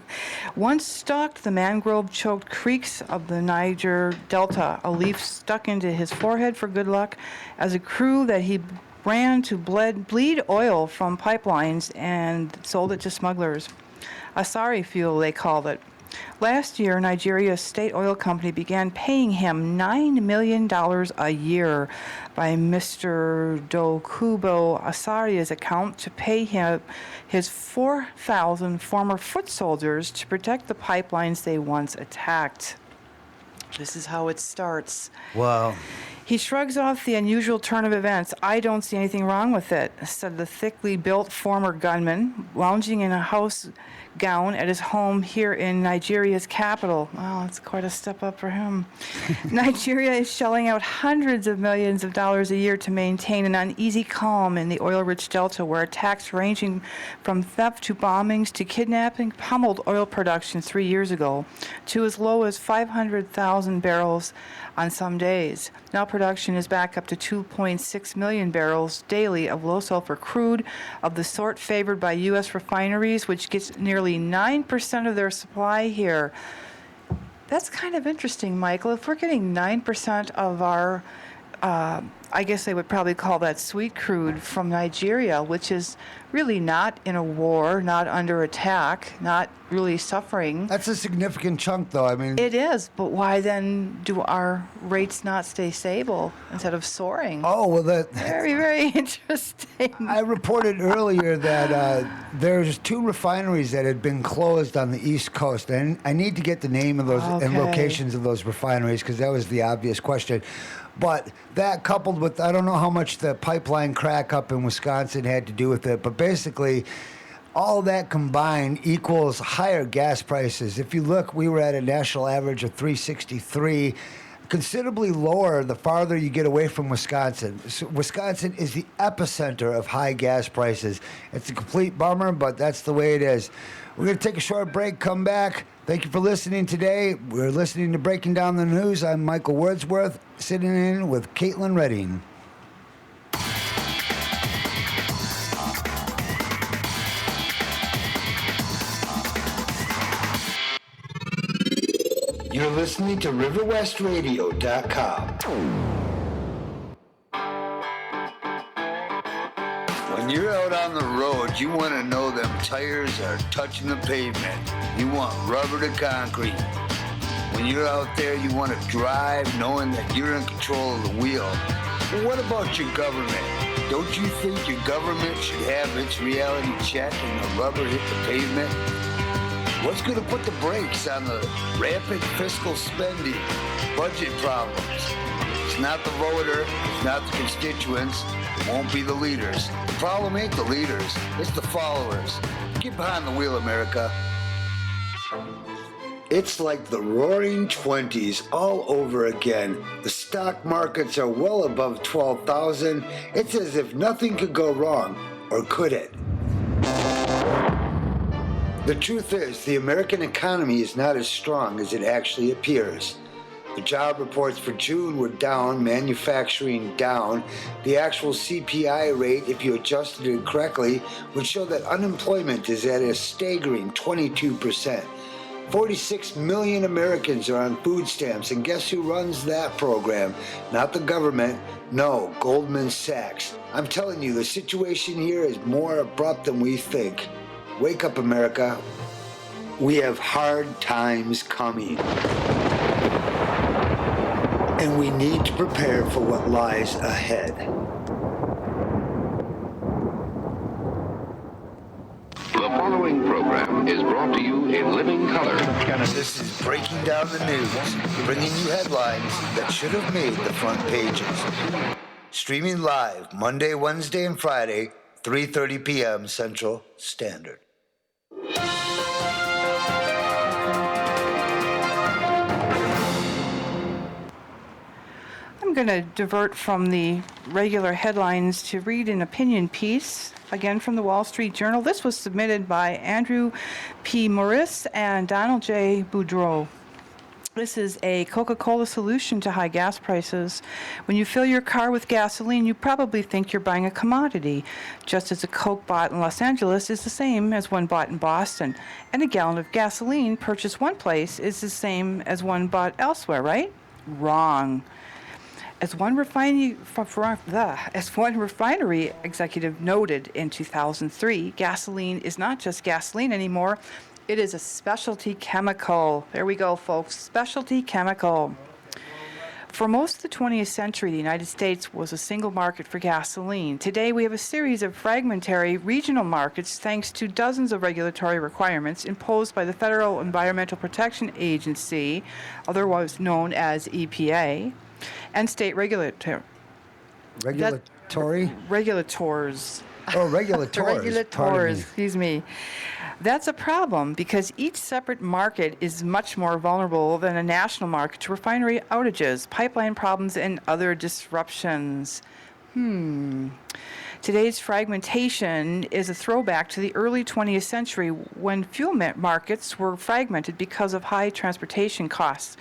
Once stalked the mangrove-choked creeks of the Niger Delta, a leaf stuck into his forehead for good luck as a crew that he ran to bleed oil from pipelines and sold it to smugglers. Asari fuel, they called it. Last year, Nigeria's state oil company began paying him $9 million a year by Mr. Dokubo Asaria's account to pay him his 4,000 former foot soldiers to protect the pipelines they once attacked. This is how it starts. Wow. He shrugs off the unusual turn of events. I don't see anything wrong with it, said the thickly built former gunman, lounging in a house gown at his home here in Nigeria's capital. Wow, that's quite a step up for him. Nigeria is shelling out hundreds of millions of dollars a year to maintain an uneasy calm in the oil-rich delta, where attacks ranging from theft to bombings to kidnapping pummeled oil production 3 years ago to as low as 500,000 barrels on some days. Now production is back up to 2.6 million barrels daily of low-sulfur crude, of the sort favored by U.S. refineries, which gets nearly 9% of their supply here. That's kind of interesting, Michael. If we're getting 9% of our, I guess they would probably call that sweet crude from Nigeria, which is really not in a war, not under attack, not really suffering. That's a significant chunk, though. I mean, it is, but why then do our rates not stay stable instead of soaring? Oh, well, very, very interesting. I reported earlier that there's 2 refineries that had been closed on the East Coast, and I need to get the name of those and locations of those refineries because that was the obvious question. But that coupled with, I don't know how much the pipeline crack up in Wisconsin had to do with it, but basically all that combined equals higher gas prices. If you look, we were at a national average of $3.63, considerably lower the farther you get away from Wisconsin. So Wisconsin is the epicenter of high gas prices. It's a complete bummer, but that's the way it is. We're going to take a short break, come back. Thank you for listening today. We're listening to Breaking Down the News. I'm Michael Wordsworth, sitting in with Caitlin Redding. You're listening to RiverWestRadio.com. When you're out on the road, you want to know them tires are touching the pavement. You want rubber to concrete. When you're out there, you want to drive knowing that you're in control of the wheel. But what about your government? Don't you think your government should have its reality check and the rubber hit the pavement? What's going to put the brakes on the rampant fiscal spending, budget problems? It's not the voter, it's not the constituents, it won't be the leaders. The problem ain't the leaders, it's the followers. Get behind the wheel, America. It's like the roaring 20s all over again. The stock markets are well above 12,000. It's as if nothing could go wrong, or could it? The truth is, the American economy is not as strong as it actually appears. The job reports for June were down, manufacturing down. The actual CPI rate, if you adjusted it correctly, would show that unemployment is at a staggering 22%. 46 million Americans are on food stamps, and guess who runs that program? Not the government, no, Goldman Sachs. I'm telling you, the situation here is more abrupt than we think. Wake up, America. We have hard times coming. And we need to prepare for what lies ahead. The following program is brought to you in living color. This is Breaking Down the News, bringing you headlines that should have made the front pages. Streaming live Monday, Wednesday, and Friday, 3:30 p.m. Central Standard. I'm going to divert from the regular headlines to read an opinion piece, again from the Wall Street Journal. This was submitted by Andrew P. Morris and Donald J. Boudreau. This is a Coca-Cola solution to high gas prices. When you fill your car with gasoline, you probably think you're buying a commodity, just as a Coke bought in Los Angeles is the same as one bought in Boston. And a gallon of gasoline purchased one place is the same as one bought elsewhere, right? Wrong. As one refinery executive noted in 2003, gasoline is not just gasoline anymore. It is a specialty chemical. There we go, folks. Specialty chemical. For most of the 20th century, the United States was a single market for gasoline. Today, we have a series of fragmentary regional markets thanks to dozens of regulatory requirements imposed by the Federal Environmental Protection Agency, otherwise known as EPA, and state regulators. Regulatory? Regulators. Oh, regulators. Regulators, excuse me. That's a problem because each separate market is much more vulnerable than a national market to refinery outages, pipeline problems, and other disruptions. Today's fragmentation is a throwback to the early 20th century when fuel markets were fragmented because of high transportation costs.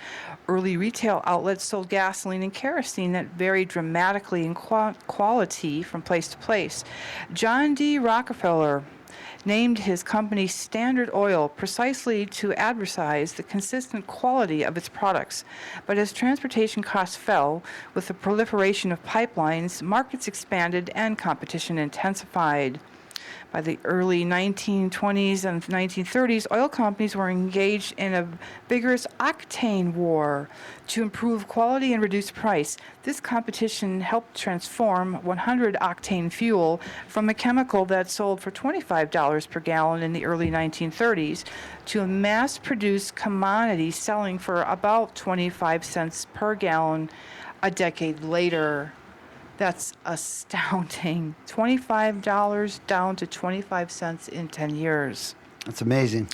Early retail outlets sold gasoline and kerosene that varied dramatically in quality from place to place. John D. Rockefeller named his company Standard Oil precisely to advertise the consistent quality of its products. But as transportation costs fell with the proliferation of pipelines, markets expanded and competition intensified. By the early 1920s and 1930s, oil companies were engaged in a vigorous octane war to improve quality and reduce price. This competition helped transform 100-octane fuel from a chemical that sold for $25 per gallon in the early 1930s to a mass-produced commodity selling for about 25 cents per gallon a decade later. That's astounding. $25 down to 25 cents in 10 years. That's amazing.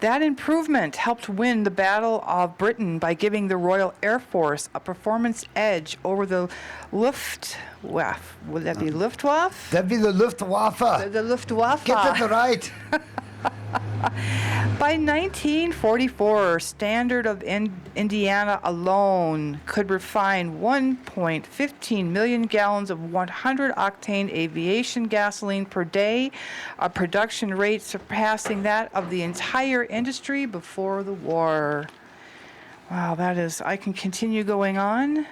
That improvement helped win the Battle of Britain by giving the Royal Air Force a performance edge over the Luftwaffe. Would that be Luftwaffe? That'd be the Luftwaffe. The Luftwaffe. Get that right. By 1944, Standard of Indiana alone could refine 1.15 million gallons of 100-octane aviation gasoline per day, a production rate surpassing that of the entire industry before the war. Wow, that is, I can continue going on.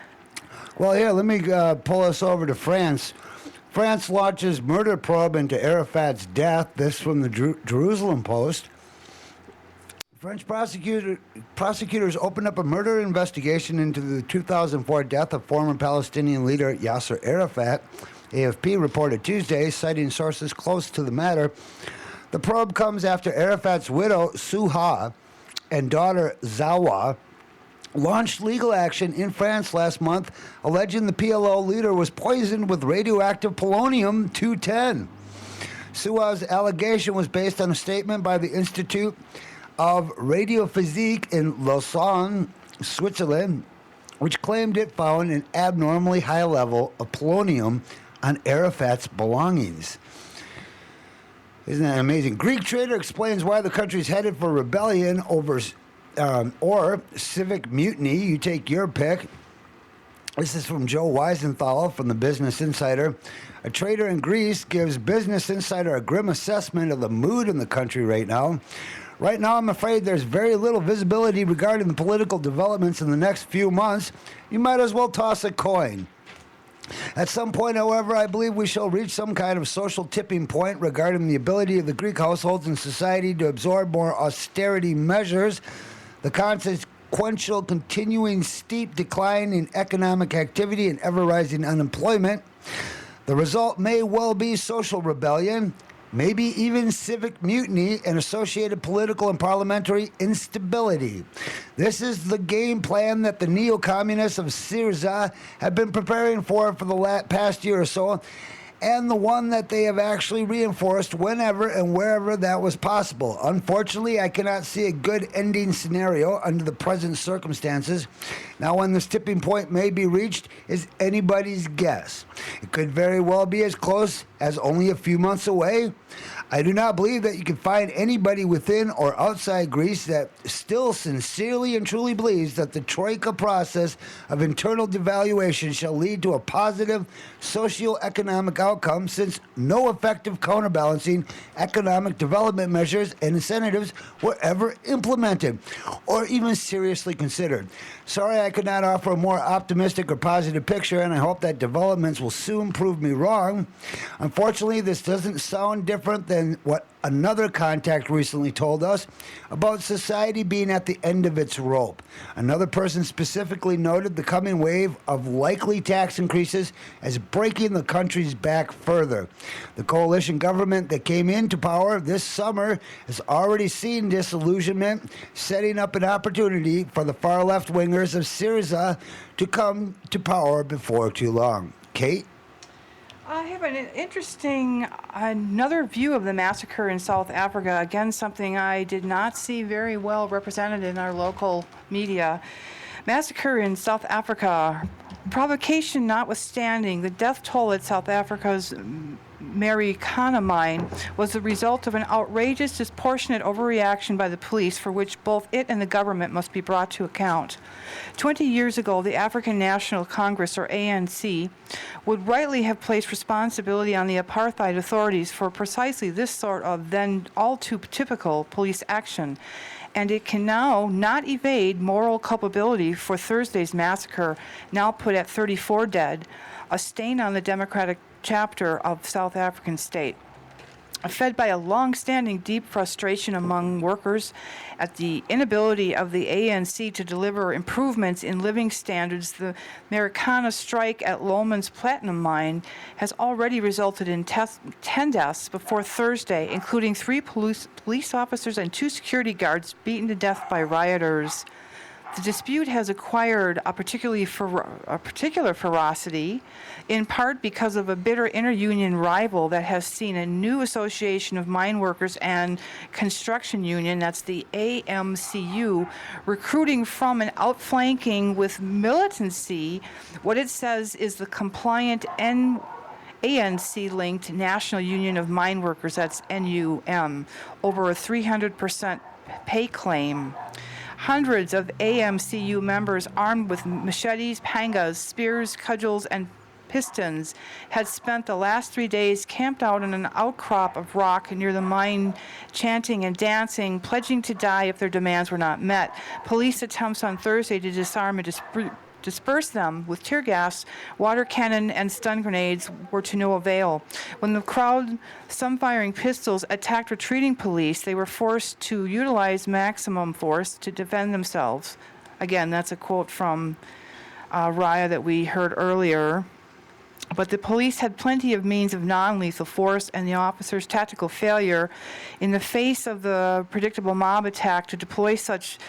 Well, here, let me pull us over to France. France launches murder probe into Arafat's death. This from the Jerusalem Post. French prosecutors opened up a murder investigation into the 2004 death of former Palestinian leader Yasser Arafat. AFP reported Tuesday, citing sources close to the matter. The probe comes after Arafat's widow, Suha, and daughter, Zawa, launched legal action in France last month, alleging the PLO leader was poisoned with radioactive polonium-210. Suha's allegation was based on a statement by the Institute of Radiophysique in Lausanne, Switzerland, which claimed it found an abnormally high level of polonium on Arafat's belongings. Isn't that amazing? Greek trader explains why the country's headed for rebellion over or civic mutiny. You take your pick. This is from Joe Weisenthal from the Business Insider. A trader in Greece gives Business Insider a grim assessment of the mood in the country right now. Right now, I'm afraid there's very little visibility regarding the political developments in the next few months. You might as well toss a coin. At some point, however, I believe we shall reach some kind of social tipping point regarding the ability of the Greek households and society to absorb more austerity measures. The consequential continuing steep decline in economic activity and ever-rising unemployment. The result may well be social rebellion, maybe even civic mutiny and associated political and parliamentary instability. This is the game plan that the neo-communists of Syriza have been preparing for the past year or so, and the one that they have actually reinforced whenever and wherever that was possible. Unfortunately, I cannot see a good ending scenario under the present circumstances. Now, when this tipping point may be reached is anybody's guess. It could very well be as close as only a few months away. I do not believe that you can find anybody within or outside Greece that still sincerely and truly believes that the troika process of internal devaluation shall lead to a positive socio-economic outcome, since no effective counterbalancing economic development measures and incentives were ever implemented or even seriously considered. Sorry I could not offer a more optimistic or positive picture, and I hope that developments will soon prove me wrong. Unfortunately, this doesn't sound different than what another contact recently told us about society being at the end of its rope. Another person specifically noted the coming wave of likely tax increases as breaking the country's back further. The coalition government that came into power this summer has already seen disillusionment, setting up an opportunity for the far left wingers of Syriza to come to power before too long. Kate? I have another view of the massacre in South Africa. Again, something I did not see very well represented in our local media. Massacre in South Africa, provocation notwithstanding, the death toll at South Africa's Marikana mine was the result of an outrageous, disproportionate overreaction by the police for which both it and the government must be brought to account. 20 years ago, the African National Congress, or ANC, would rightly have placed responsibility on the apartheid authorities for precisely this sort of then all too typical police action. And it can now not evade moral culpability for Thursday's massacre, now put at 34 dead, a stain on the democratic chapter of South African state. Fed by a long-standing deep frustration among workers at the inability of the ANC to deliver improvements in living standards, the Marikana strike at Lohman's platinum mine has already resulted in 10 deaths before Thursday, including 3 police officers and 2 security guards beaten to death by rioters. The dispute has acquired a particular ferocity, in part because of a bitter inter-union rival that has seen a new association of mine workers and construction union, that's the AMCU, recruiting from and outflanking with militancy what it says is the compliant ANC-linked National Union of Mine Workers, that's NUM, over a 300% pay claim. Hundreds of AMCU members armed with machetes, pangas, spears, cudgels, and pistons had spent the last 3 days camped out on an outcrop of rock near the mine, chanting and dancing, pledging to die if their demands were not met. Police attempts on Thursday to disarm a disperse them with tear gas, water cannon, and stun grenades were to no avail. When the crowd, some firing pistols, attacked retreating police, they were forced to utilize maximum force to defend themselves. Again, that's a quote from Raya that we heard earlier. But the police had plenty of means of non-lethal force, and the officers' tactical failure in the face of the predictable mob attack to deploy such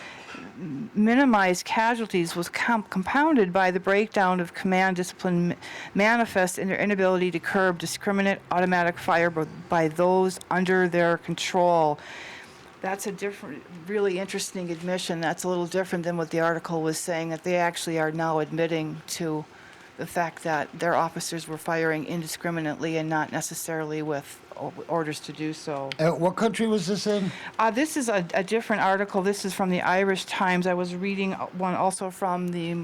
minimized casualties was compounded by the breakdown of command discipline manifest in their inability to curb discriminate automatic fire by those under their control. That's a different, really interesting admission. That's a little different than what the article was saying, that they actually are now admitting to the fact that their officers were firing indiscriminately and not necessarily with orders to do so. What country was this in? This is a different article. This is from the Irish Times. I was reading one also from the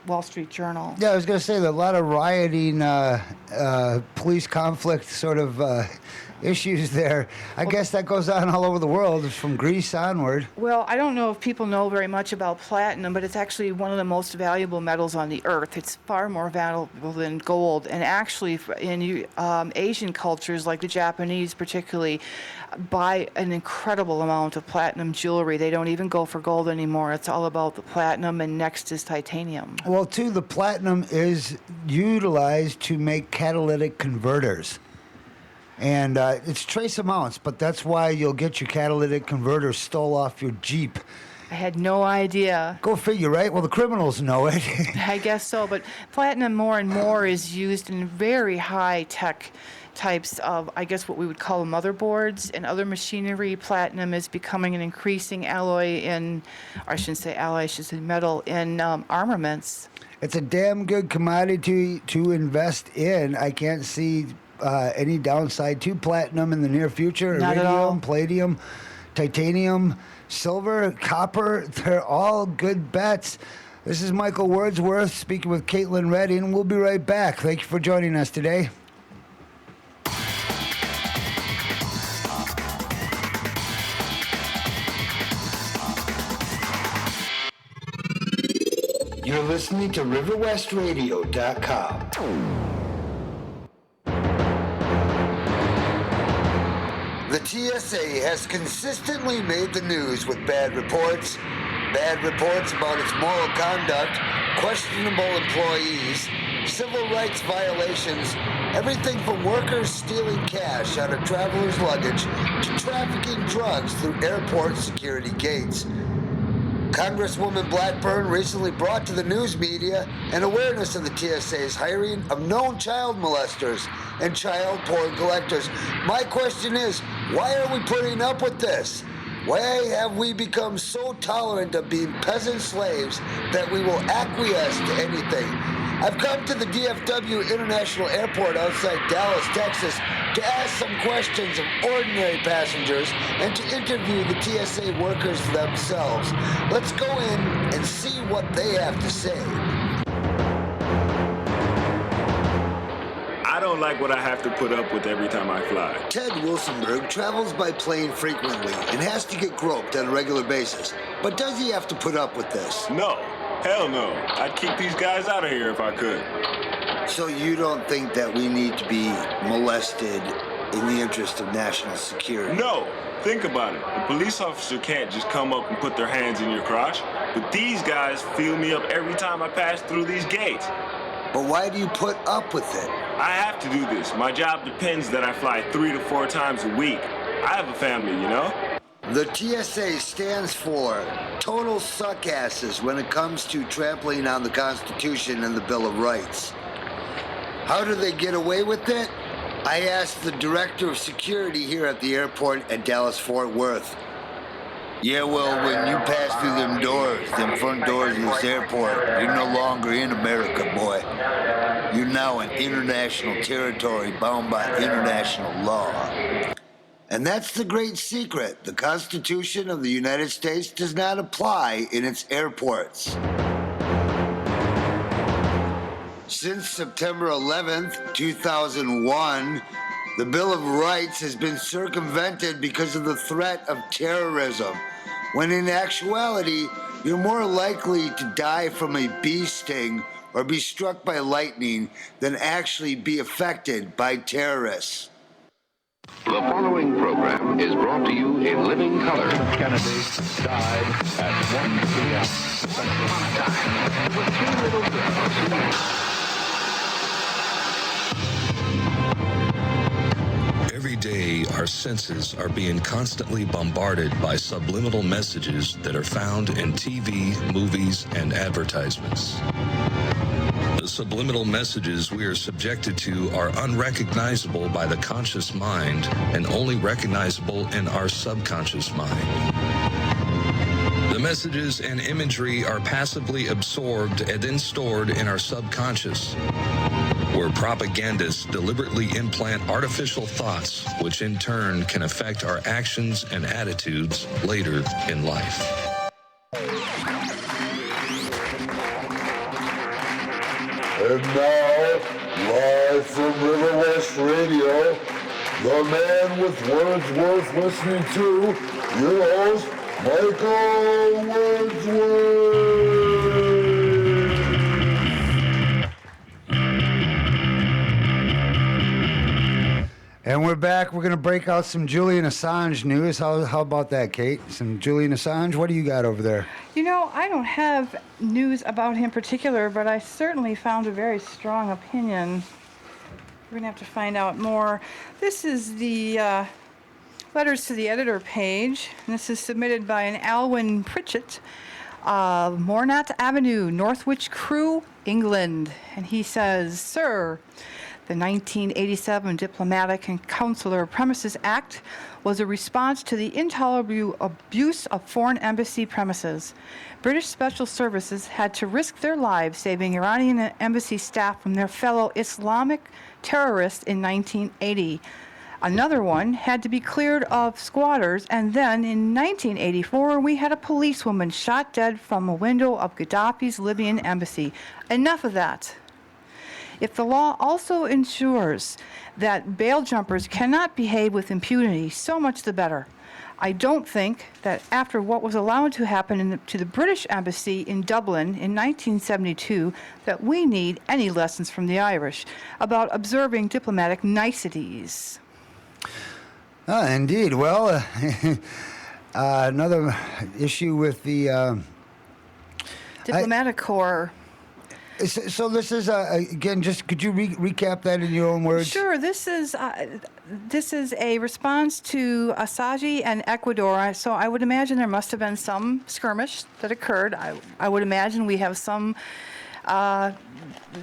Wall Street Journal. Yeah, I was going to say that a lot of rioting, police conflict sort of issues there. I guess that goes on all over the world, from Greece onward. Well, I don't know if people know very much about platinum, but it's actually one of the most valuable metals on the earth. It's far more valuable than gold. And actually, in Asian cultures, like the Japanese particularly, buy an incredible amount of platinum jewelry. They don't even go for gold anymore. It's all about the platinum, and next is titanium. Well, too, the platinum is utilized to make catalytic converters. And it's trace amounts, but that's why you'll get your catalytic converter stole off your Jeep. I had no idea. Go figure, right? Well, the criminals know it. I guess so, but platinum more and more is used in very high-tech types of, I guess, what we would call motherboards and other machinery. Platinum is becoming an increasing alloy in, or I shouldn't say alloy, I should say metal, in armaments. It's a damn good commodity to invest in. I can't see any downside to platinum in the near future. Not at all. Iridium, palladium, titanium, silver, copper, they're all good bets. This is Michael Wordsworth speaking with Caitlin Redding. We'll be right back. Thank you for joining us today. You're listening to RiverWestRadio.com. The TSA has consistently made the news with bad reports about its moral conduct, questionable employees, civil rights violations, everything from workers stealing cash out of travelers' luggage to trafficking drugs through airport security gates. Congresswoman Blackburn recently brought to the news media an awareness of the TSA's hiring of known child molesters and child porn collectors. My question is, why are we putting up with this? Why have we become so tolerant of being peasant slaves that we will acquiesce to anything? I've come to the DFW International Airport outside Dallas, Texas, to ask some questions of ordinary passengers and to interview the TSA workers themselves. Let's go in and see what they have to say. I don't like what I have to put up with every time I fly. Ted Wilsonberg travels by plane frequently and has to get groped on a regular basis. But does he have to put up with this? No. Hell no. I'd keep these guys out of here if I could. So you don't think that we need to be molested in the interest of national security? No. Think about it. A police officer can't just come up and put their hands in your crotch. But these guys feel me up every time I pass through these gates. But why do you put up with it? I have to do this. My job depends that I fly 3 to 4 times a week. I have a family, you know? The TSA stands for total suckasses when it comes to trampling on the Constitution and the Bill of Rights. How do they get away with it? I asked the director of security here at the airport at Dallas-Fort Worth. Yeah, well, when you pass through them doors, them front doors of this airport, you're no longer in America, boy. You're now in international territory bound by international law. And that's the great secret. The Constitution of the United States does not apply in its airports. Since September 11th, 2001, the Bill of Rights has been circumvented because of the threat of terrorism, when in actuality, you're more likely to die from a bee sting or be struck by lightning than actually be affected by terrorists. The following program is brought to you in living color. Kennedy died at 1 p.m. Central Time. With two little girls. Every day, our senses are being constantly bombarded by subliminal messages that are found in TV, movies, and advertisements. The subliminal messages we are subjected to are unrecognizable by the conscious mind and only recognizable in our subconscious mind. The messages and imagery are passively absorbed and then stored in our subconscious, where propagandists deliberately implant artificial thoughts, which in turn can affect our actions and attitudes later in life. And now, live from River West Radio, the man with words worth listening to, your host, Michael Wordsworth. And we're back. We're going to break out some Julian Assange news. How about that, Kate? Some Julian Assange? What do you got over there? You know, I don't have news about him in particular, but I certainly found a very strong opinion. We're going to have to find out more. This is the letters to the editor page. And this is submitted by an Alwyn Pritchett, Mornat Avenue, Northwich Crew, England. And he says, Sir, the 1987 Diplomatic and Consular Premises Act was a response to the intolerable abuse of foreign embassy premises. British Special Services had to risk their lives saving Iranian embassy staff from their fellow Islamic terrorists in 1980. Another one had to be cleared of squatters, and then in 1984 we had a policewoman shot dead from a window of Gaddafi's Libyan embassy. Enough of that. If the law also ensures that bail jumpers cannot behave with impunity, so much the better. I don't think that after what was allowed to happen to the British Embassy in Dublin in 1972, that we need any lessons from the Irish about observing diplomatic niceties. Indeed. Well, another issue with the Diplomatic Corps. So this is again. Just could you recap that in your own words? Sure. This is a response to Assange and Ecuador. So I would imagine there must have been some skirmish that occurred. I would imagine we have some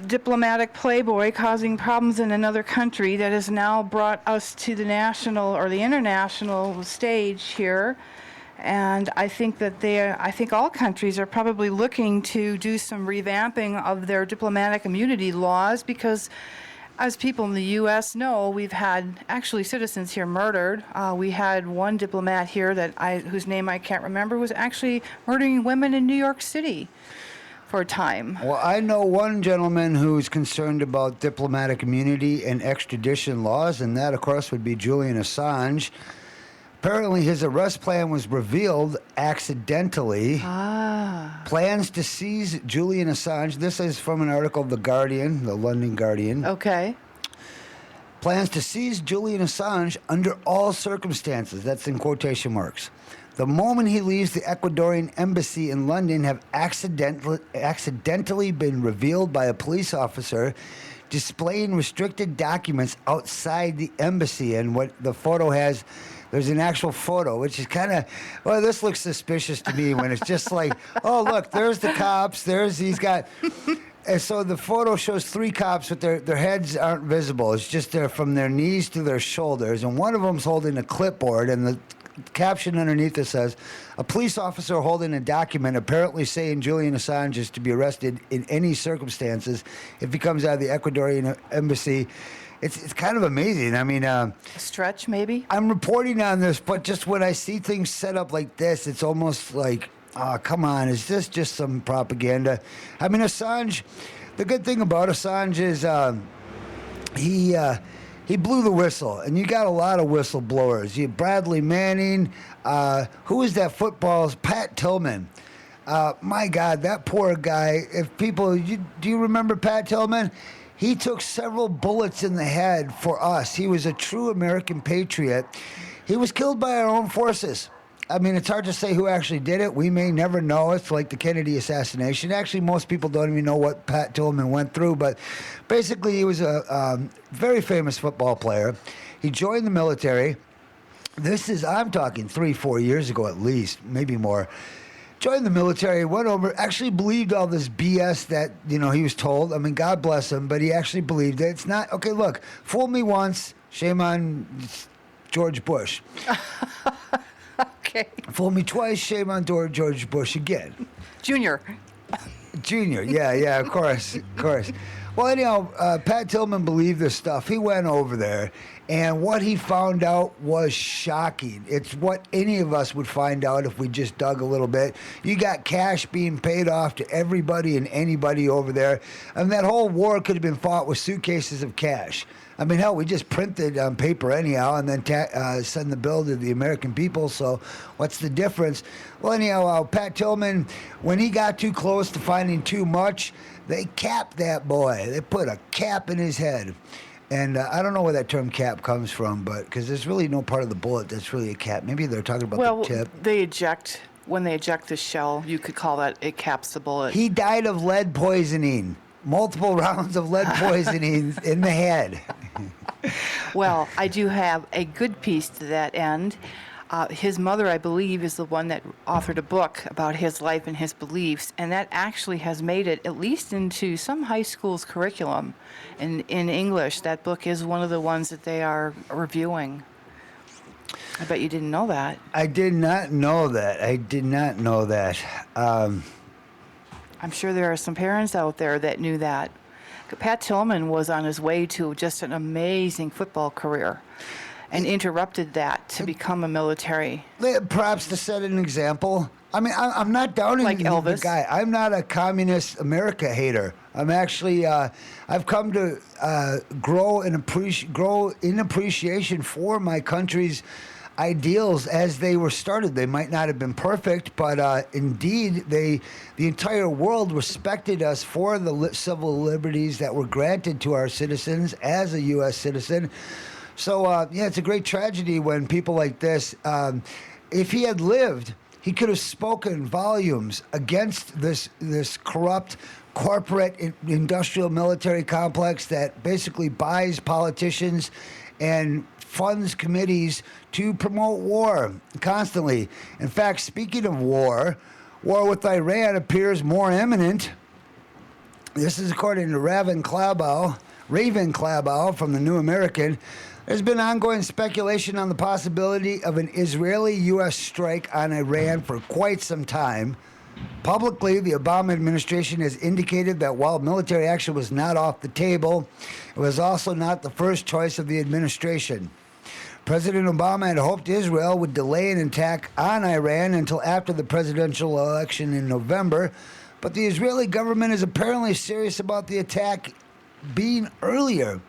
diplomatic playboy causing problems in another country that has now brought us to the national or the international stage here. And I think that I think all countries are probably looking to do some revamping of their diplomatic immunity laws because, as people in the U.S. know, we've had actually citizens here murdered. We had one diplomat here whose name I can't remember was actually murdering women in New York City for a time. Well, I know one gentleman who's concerned about diplomatic immunity and extradition laws, and that, of course, would be Julian Assange. Apparently, his arrest plan was revealed accidentally. Plans to seize Julian Assange. This is from an article of The Guardian, the London Guardian. Okay. Plans to seize Julian Assange under all circumstances. That's in quotation marks. The moment he leaves the Ecuadorian embassy in London have accidentally been revealed by a police officer displaying restricted documents outside the embassy. And what the photo has... There's an actual photo, which is kind of, well, this looks suspicious to me when it's just like, oh, look, there's the cops, he's got, and so the photo shows three cops, but their heads aren't visible. It's just from their knees to their shoulders, and one of them's holding a clipboard, and the caption underneath it says, a police officer holding a document apparently saying Julian Assange is to be arrested in any circumstances if he comes out of the Ecuadorian embassy. It's kind of amazing. I mean... a stretch, maybe? I'm reporting on this, but just when I see things set up like this, it's almost like, come on, is this just some propaganda? I mean, Assange, the good thing about Assange is he blew the whistle, and you got a lot of whistleblowers. You Bradley Manning, who is that football's Pat Tillman. My God, that poor guy. If people, do you remember Pat Tillman? He took several bullets in the head for us. He was a true American patriot. He was killed by our own forces. I mean, it's hard to say who actually did it. We may never know. It's like the Kennedy assassination. Actually, most people don't even know what Pat Tillman went through. But basically, he was a very famous football player. He joined the military. I'm talking 3-4 years ago at least, maybe more. Joined the military, went over, actually believed all this BS that, he was told. I mean, God bless him, but he actually believed it. It's not, okay, look, fool me once, shame on George Bush. Okay. Fool me twice, shame on George Bush again. Junior, yeah, of course. Well, anyhow, Pat Tillman believed this stuff. He went over there, and what he found out was shocking. It's what any of us would find out if we just dug a little bit. You got cash being paid off to everybody and anybody over there, and that whole war could have been fought with suitcases of cash. I mean, hell, we just printed on paper anyhow and then send the bill to the American people, so what's the difference? Well, anyhow, Pat Tillman, when he got too close to finding too much, they capped that boy. They put a cap in his head. And I don't know where that term cap comes from, but because there's really no part of the bullet that's really a cap. Maybe they're talking about the tip. When they eject the shell, you could call that it caps the bullet. He died of lead poisoning. Multiple rounds of lead poisoning in the head. Well, I do have a good piece to that end. His mother, I believe, is the one that authored a book about his life and his beliefs, and that actually has made it at least into some high school's curriculum. In English, that book is one of the ones that they are reviewing. I bet you didn't know that. I did not know that. I'm sure there are some parents out there that knew that. Pat Tillman was on his way to just an amazing football career and interrupted that to become a military. Perhaps to set an example. I mean, I'm not downing like Elvis. The guy. I'm not a communist America hater. I'm actually, I've come to grow in appreciation for my country's ideals as they were started. They might not have been perfect, but indeed, the entire world respected us for the civil liberties that were granted to our citizens as a U.S. citizen. So, it's a great tragedy when people like this, if he had lived, he could have spoken volumes against this corrupt corporate industrial military complex that basically buys politicians and funds committees to promote war constantly. In fact, speaking of war with Iran appears more imminent. This is according to Raven Klabow from the New American. There's been ongoing speculation on the possibility of an Israeli-U.S. strike on Iran for quite some time. Publicly, the Obama administration has indicated that while military action was not off the table, it was also not the first choice of the administration. President Obama had hoped Israel would delay an attack on Iran until after the presidential election in November, but the Israeli government is apparently serious about the attack being earlier.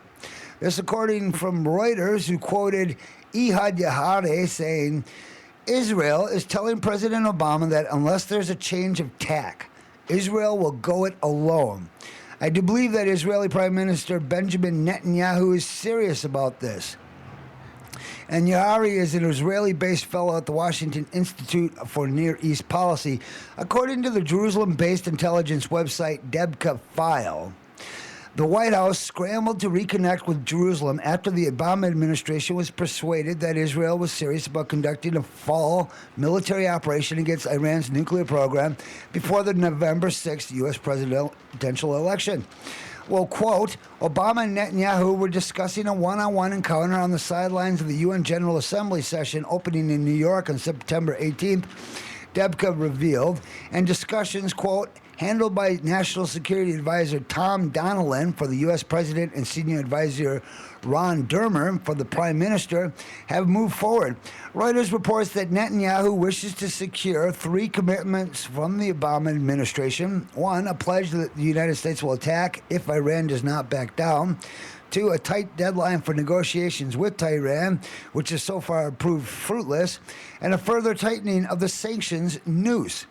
This according from Reuters, who quoted Ehud Yahare saying, Israel is telling President Obama that unless there's a change of tack, Israel will go it alone. I do believe that Israeli Prime Minister Benjamin Netanyahu is serious about this. And Yahari is an Israeli-based fellow at the Washington Institute for Near East Policy. According to the Jerusalem-based intelligence website Debka File, the White House scrambled to reconnect with Jerusalem after the Obama administration was persuaded that Israel was serious about conducting a fall military operation against Iran's nuclear program before the November 6th U.S. presidential election. Well, quote, Obama and Netanyahu were discussing a one-on-one encounter on the sidelines of the UN General Assembly session opening in New York on September 18th, Debka revealed, and discussions, quote, handled by National Security Advisor Tom Donilon for the U.S. President and Senior Advisor Ron Dermer for the Prime Minister have moved forward. Reuters reports that Netanyahu wishes to secure 3 commitments from the Obama administration. 1, a pledge that the United States will attack if Iran does not back down. 2, a tight deadline for negotiations with Tehran, which has so far proved fruitless. And a further tightening of the sanctions noose.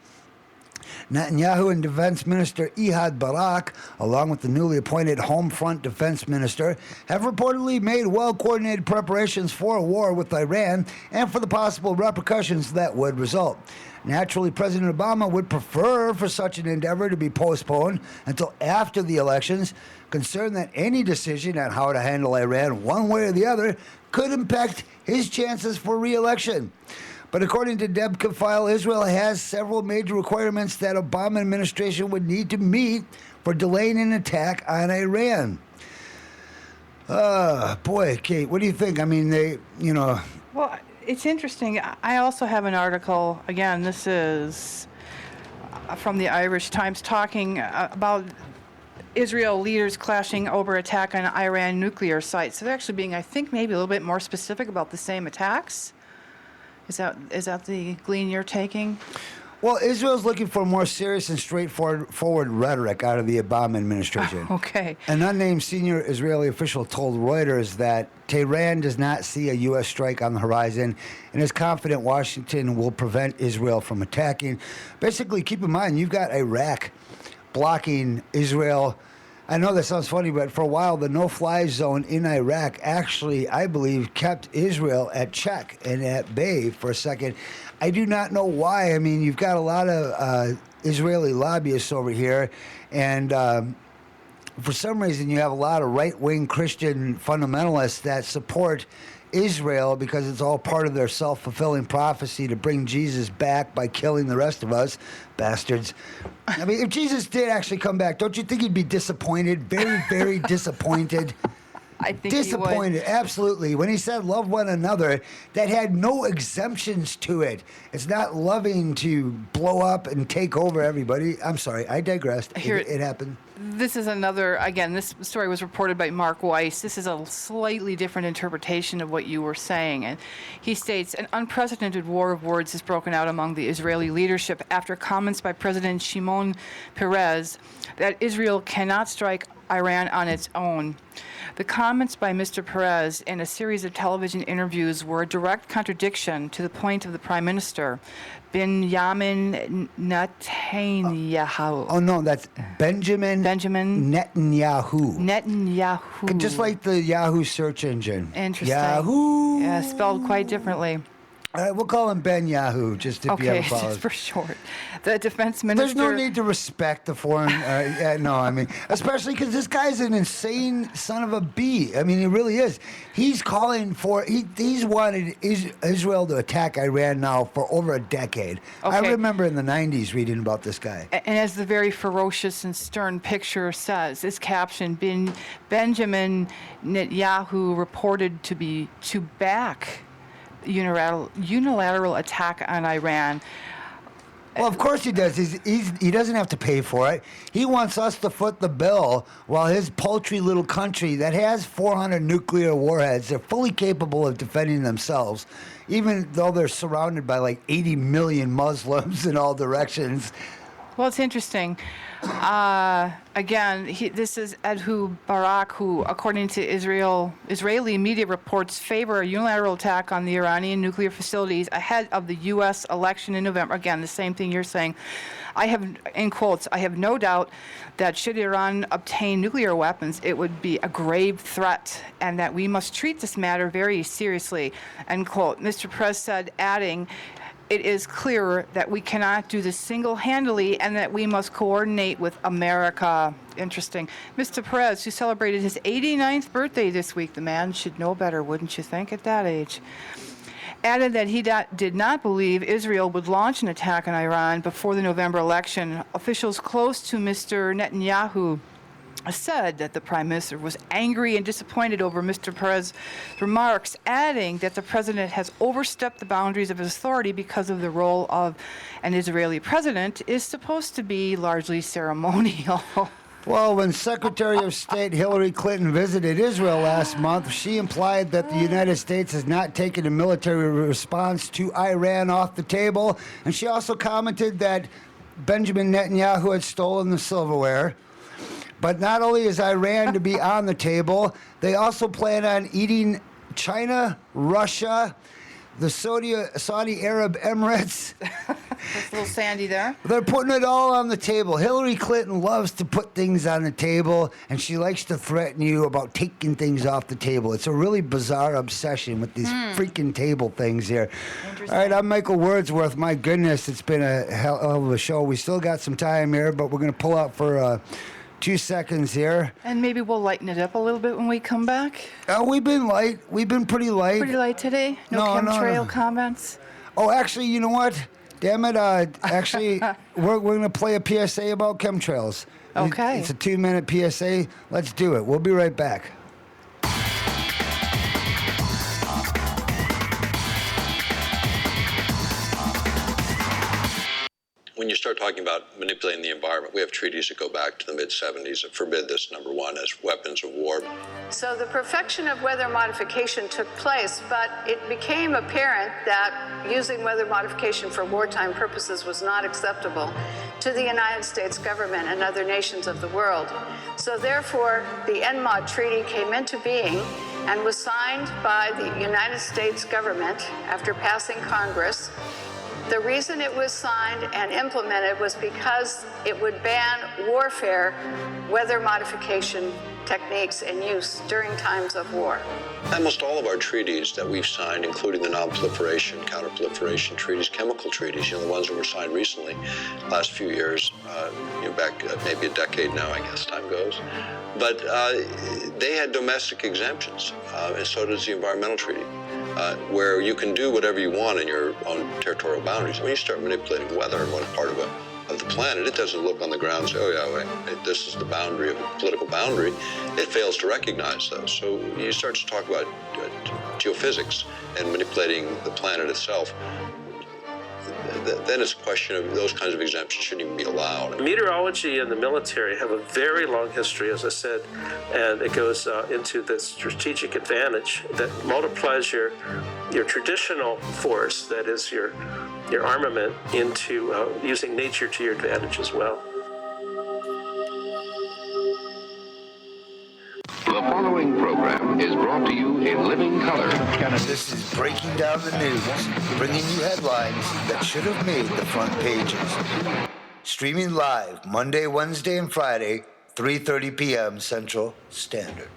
Netanyahu and Defense Minister Ehud Barak, along with the newly appointed Home Front Defense Minister, have reportedly made well-coordinated preparations for a war with Iran and for the possible repercussions that would result. Naturally, President Obama would prefer for such an endeavor to be postponed until after the elections, concerned that any decision on how to handle Iran one way or the other could impact his chances for re-election. But according to Deb Kafile, Israel has several major requirements that Obama administration would need to meet for delaying an attack on Iran. Boy, Kate, what do you think? I mean, Well, it's interesting. I also have an article, again, this is from the Irish Times, talking about Israel leaders clashing over attack on Iran nuclear sites. So they're actually being, I think, maybe a little bit more specific about the same attacks. Is that the glean you're taking? Well, Israel's looking for more serious and straightforward rhetoric out of the Obama administration. Okay. An unnamed senior Israeli official told Reuters that Tehran does not see a U.S. strike on the horizon and is confident Washington will prevent Israel from attacking. Basically, keep in mind, you've got Iraq blocking Israel. I know that sounds funny, but for a while, the no-fly zone in Iraq actually, I believe, kept Israel at check and at bay for a second. I do not know why. I mean, you've got a lot of Israeli lobbyists over here, and for some reason, you have a lot of right-wing Christian fundamentalists that support Israel because it's all part of their self-fulfilling prophecy to bring Jesus back by killing the rest of us, bastards. I mean, if Jesus did actually come back, don't you think he'd be disappointed? Very, very disappointed. I think disappointed, absolutely. When he said love one another, that had no exemptions to it. It's not loving to blow up and take over everybody. I'm sorry, I digressed. It happened. This is another, again, this story was reported by Mark Weiss. This is a slightly different interpretation of what you were saying. And he states, an unprecedented war of words has broken out among the Israeli leadership after comments by President Shimon Peres that Israel cannot strike Iran on its own. The comments by Mr. Perez in a series of television interviews were a direct contradiction to the point of the Prime Minister, Benjamin Netanyahu. Oh, no, that's Benjamin Netanyahu. Netanyahu. Just like the Yahoo search engine. Interesting. Yahoo! Yeah, spelled quite differently. All right, we'll call him Ben Yahoo, just if you have a Okay, follow. just for short. The defense minister... There's no need to respect the foreign... especially because this guy's an insane son of a bee. I mean, he really is. He's calling for... He's wanted Israel to attack Iran now for over a decade. Okay. I remember in the 90s reading about this guy. And as the very ferocious and stern picture says, is captioned, Benjamin Netanyahu reported to back unilateral attack on Iran. Well, of course he does. He doesn't have to pay for it. He wants us to foot the bill while his paltry little country that has 400 nuclear warheads, they're fully capable of defending themselves, even though they're surrounded by like 80 million Muslims in all directions. Well, it's interesting. Again, this is Ehud Barak, who, according to Israeli media reports, favor a unilateral attack on the Iranian nuclear facilities ahead of the U.S. election in November. Again, the same thing you're saying. I have, in quotes, I have no doubt that should Iran obtain nuclear weapons, it would be a grave threat, and that we must treat this matter very seriously, end quote. Mr. Perez said, adding, it is clear that we cannot do this single-handedly and that we must coordinate with America. Interesting. Mr. Perez, who celebrated his 89th birthday this week, the man should know better, wouldn't you think, at that age, added that he did not believe Israel would launch an attack on Iran before the November election. Officials close to Mr. Netanyahu said that the Prime Minister was angry and disappointed over Mr. Perez's remarks, adding that the President has overstepped the boundaries of his authority because of the role of an Israeli president is supposed to be largely ceremonial. Well, when Secretary of State Hillary Clinton visited Israel last month, she implied that the United States has not taken a military response to Iran off the table, and she also commented that Benjamin Netanyahu had stolen the silverware. But not only is Iran to be on the table, they also plan on eating China, Russia, the Saudi Arab Emirates, Just a little Sandy there. They're putting it all on the table. Hillary Clinton loves to put things on the table, and she likes to threaten you about taking things off the table. It's a really bizarre obsession with these freaking table things here. All right, I'm Michael Wordsworth. My goodness, it's been a hell of a show. We still got some time here, but we're going to pull out for 2 seconds here. And maybe we'll lighten it up a little bit when we come back. We've been light. We've been pretty light. Pretty light today? No chemtrail comments? Oh, actually, you know what? Damn it. Actually, we're going to play a PSA about chemtrails. Okay. It's a 2-minute PSA. Let's do it. We'll be right back. When you start talking about manipulating the environment, we have treaties that go back to the mid-'70s that forbid this, number one, as weapons of war. So the perfection of weather modification took place, but it became apparent that using weather modification for wartime purposes was not acceptable to the United States government and other nations of the world. So therefore, the NMOD Treaty came into being and was signed by the United States government after passing Congress. The reason it was signed and implemented was because it would ban warfare, weather modification techniques and use during times of war. Almost all of our treaties that we've signed, including the non-proliferation, counter-proliferation treaties, chemical treaties, the ones that were signed recently, last few years, back maybe a decade now, I guess time goes. But they had domestic exemptions, and so does the environmental treaty. Where you can do whatever you want in your own territorial boundaries. When you start manipulating weather in one part of the planet, it doesn't look on the ground and say, oh yeah, wait, this is the boundary of a political boundary. It fails to recognize those. So you start to talk about geophysics and manipulating the planet itself. Then it's a question of those kinds of exemptions shouldn't even be allowed. Meteorology and the military have a very long history, as I said, and it goes into the strategic advantage that multiplies your traditional force, that is your armament, into using nature to your advantage as well. The following program is brought to you in living color. This is Breaking Down the News, bringing you headlines that should have made the front pages. Streaming live Monday, Wednesday, and Friday, 3:30 p.m. Central Standard.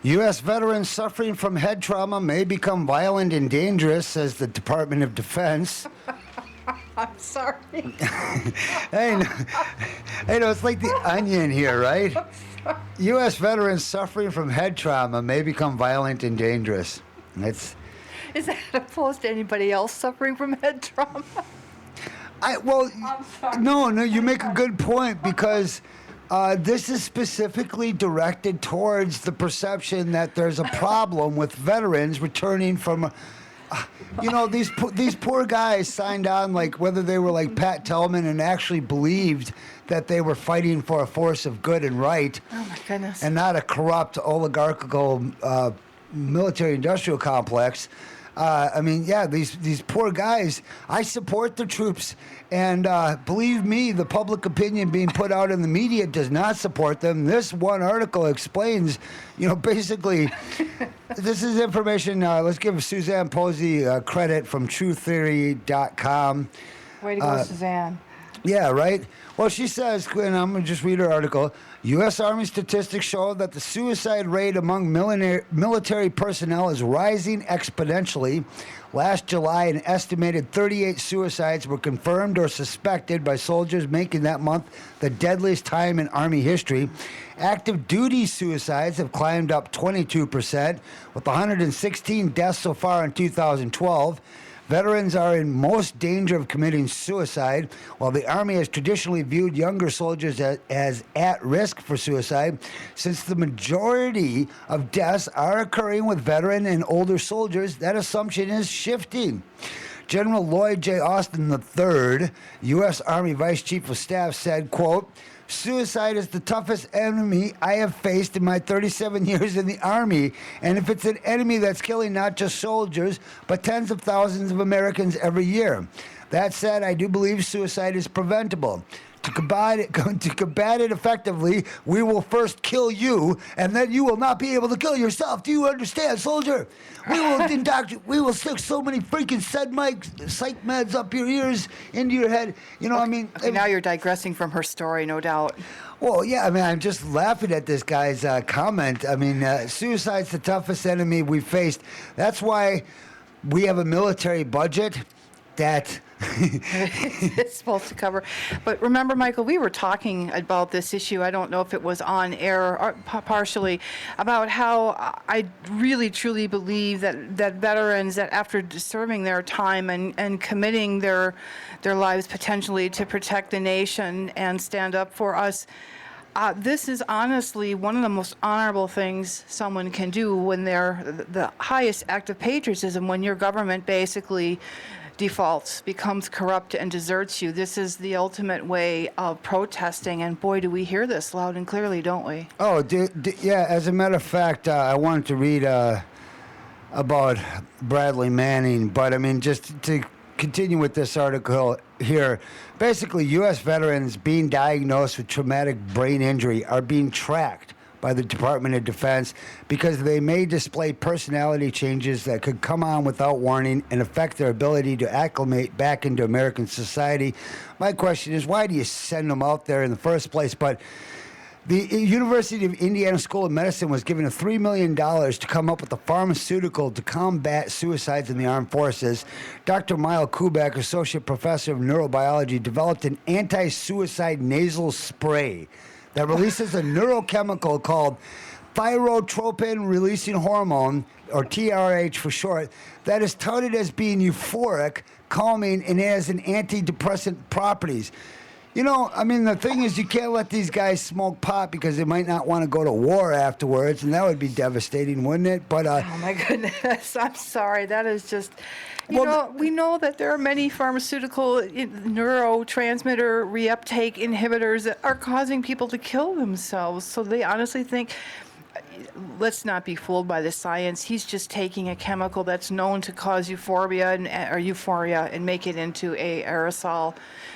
U.S. veterans suffering from head trauma may become violent and dangerous, says the Department of Defense. I'm sorry. Hey, it's like the Onion here, right? U.S. veterans suffering from head trauma may become violent and dangerous. Is that opposed to anybody else suffering from head trauma? No, you make a good point, because this is specifically directed towards the perception that there's a problem with veterans returning from. These poor guys signed on, like whether they were like Pat Tillman and actually believed that they were fighting for a force of good and right. Oh my goodness! And not a corrupt oligarchical military-industrial complex. These poor guys. I support the troops, and believe me, the public opinion being put out in the media does not support them. This one article explains, basically, this is information. Let's give Suzanne Posey credit from TrueTheory.com. Way to go, Suzanne. Yeah, right? Well, she says, and I'm going to just read her article, U.S. Army statistics show that the suicide rate among military personnel is rising exponentially. Last July, an estimated 38 suicides were confirmed or suspected by soldiers, making that month the deadliest time in Army history. Active duty suicides have climbed up 22%, with 116 deaths so far in 2012. Veterans are in most danger of committing suicide, while the Army has traditionally viewed younger soldiers as at risk for suicide. Since the majority of deaths are occurring with veteran and older soldiers, that assumption is shifting. General Lloyd J. Austin III, U.S. Army Vice Chief of Staff, said, quote, "Suicide is the toughest enemy I have faced in my 37 years in the Army, and if it's an enemy that's killing not just soldiers, but tens of thousands of Americans every year. That said, I do believe suicide is preventable. To combat it effectively, we will first kill you, and then you will not be able to kill yourself. Do you understand, soldier? We will we will stick so many freaking psych meds up your ears, into your head. You know, Okay, now you're digressing from her story, no doubt. Well, yeah, I'm just laughing at this guy's comment. Suicide's the toughest enemy we faced. That's why we have a military budget that it's supposed to cover. But remember, Michael, we were talking about this issue. I don't know if it was on air or partially, about how I really truly believe that veterans that after serving their time and committing their lives potentially to protect the nation and stand up for us, this is honestly one of the most honorable things someone can do when they're the highest act of patriotism, when your government basically defaults, becomes corrupt, and deserts you. This is the ultimate way of protesting, and boy, do we hear this loud and clearly, don't we? Oh, yeah, as a matter of fact, I wanted to read about Bradley Manning, but just to continue with this article here, basically, U.S. veterans being diagnosed with traumatic brain injury are being tracked by the Department of Defense because they may display personality changes that could come on without warning and affect their ability to acclimate back into American society. My question is, why do you send them out there in the first place? But the University of Indiana School of Medicine was given $3 million to come up with a pharmaceutical to combat suicides in the armed forces. Dr. Mile Kubek, associate professor of neurobiology, developed an anti-suicide nasal spray that releases a neurochemical called thyrotropin-releasing hormone, or TRH for short, that is touted as being euphoric, calming, and has an antidepressant properties. The thing is, you can't let these guys smoke pot because they might not want to go to war afterwards, and that would be devastating, wouldn't it? But oh my goodness, I'm sorry. That is just. We know that there are many pharmaceutical neurotransmitter reuptake inhibitors that are causing people to kill themselves. So they honestly think, let's not be fooled by the science. He's just taking a chemical that's known to cause euphoria and make it into a aerosol,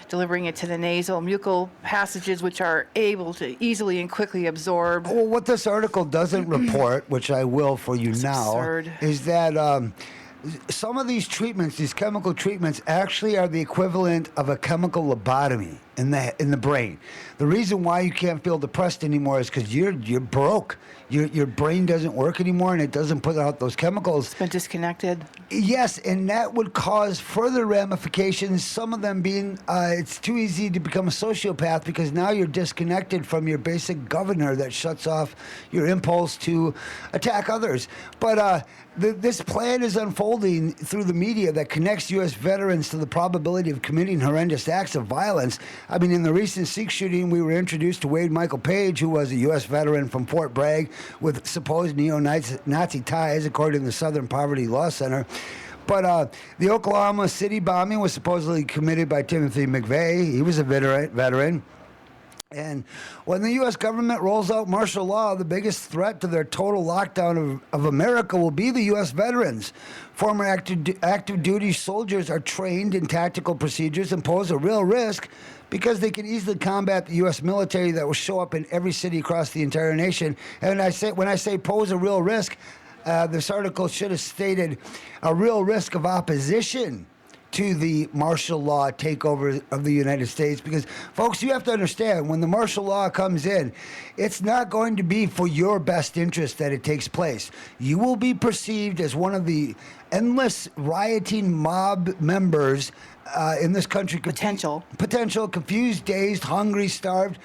delivering it to the nasal mucal passages, which are able to easily and quickly absorb. Well, what this article doesn't report, which I will for you now, absurd. Is that some of these treatments, these chemical treatments, actually are the equivalent of a chemical lobotomy in the brain. The reason why you can't feel depressed anymore is because you're broke. Your brain doesn't work anymore, and it doesn't put out those chemicals. It's been disconnected. Yes, and that would cause further ramifications, some of them being it's too easy to become a sociopath because now you're disconnected from your basic governor that shuts off your impulse to attack others. But this plan is unfolding through the media that connects U.S. veterans to the probability of committing horrendous acts of violence. In the recent Sikh shooting, we were introduced to Wade Michael Page, who was a U.S. veteran from Fort Bragg with supposed neo-Nazi ties, according to the Southern Poverty Law Center. But the Oklahoma City bombing was supposedly committed by Timothy McVeigh. He was a veteran. And when the U.S. government rolls out martial law, the biggest threat to their total lockdown of America will be the U.S. veterans. Former active duty soldiers are trained in tactical procedures and pose a real risk because they can easily combat the U.S. military that will show up in every city across the entire nation. And when I say pose a real risk, this article should have stated a real risk of opposition to the martial law takeover of the United States. Because, folks, you have to understand, when the martial law comes in, it's not going to be for your best interest that it takes place. You will be perceived as one of the endless rioting mob members in this country. Potential, confused, dazed, hungry, starved.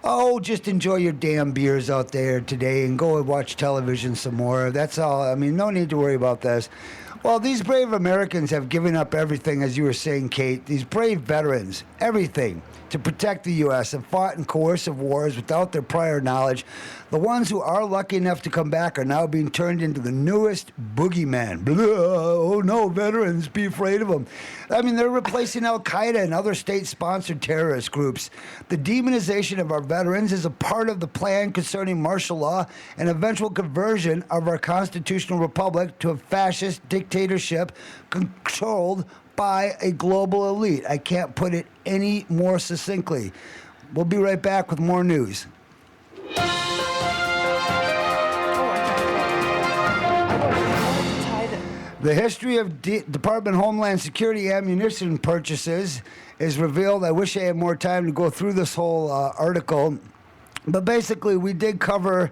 Oh, just enjoy your damn beers out there today and go and watch television some more. That's all. No need to worry about this. Well, these brave Americans have given up everything, as you were saying, Kate. These brave veterans, everything, to protect the U.S. and fought in coercive wars without their prior knowledge. The ones who are lucky enough to come back are now being turned into the newest boogeyman. Blah, oh, no, veterans, be afraid of them. They're replacing Al-Qaeda and other state-sponsored terrorist groups. The demonization of our veterans is a part of the plan concerning martial law and eventual conversion of our constitutional republic to a fascist dictatorship controlled by a global elite. I can't put it any more succinctly. We'll be right back with more news. The history of Department of Homeland Security ammunition purchases is revealed. I wish I had more time to go through this whole article. But basically, we did cover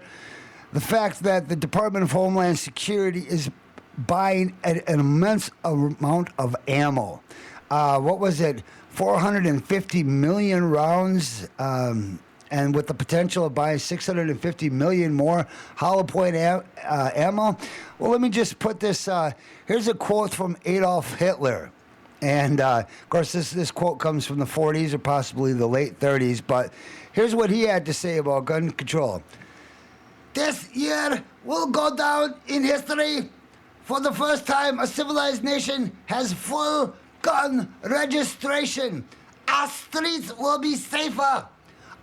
the fact that the Department of Homeland Security is buying an immense amount of ammo. What was it? 450 million rounds, and with the potential of buying 650 million more hollow point ammo. Well, let me just put this. Here's a quote from Adolf Hitler. And, of course, this quote comes from the 40s or possibly the late 30s. But here's what he had to say about gun control. This year will go down in history. For the first time, a civilized nation has full gun registration. Our streets will be safer,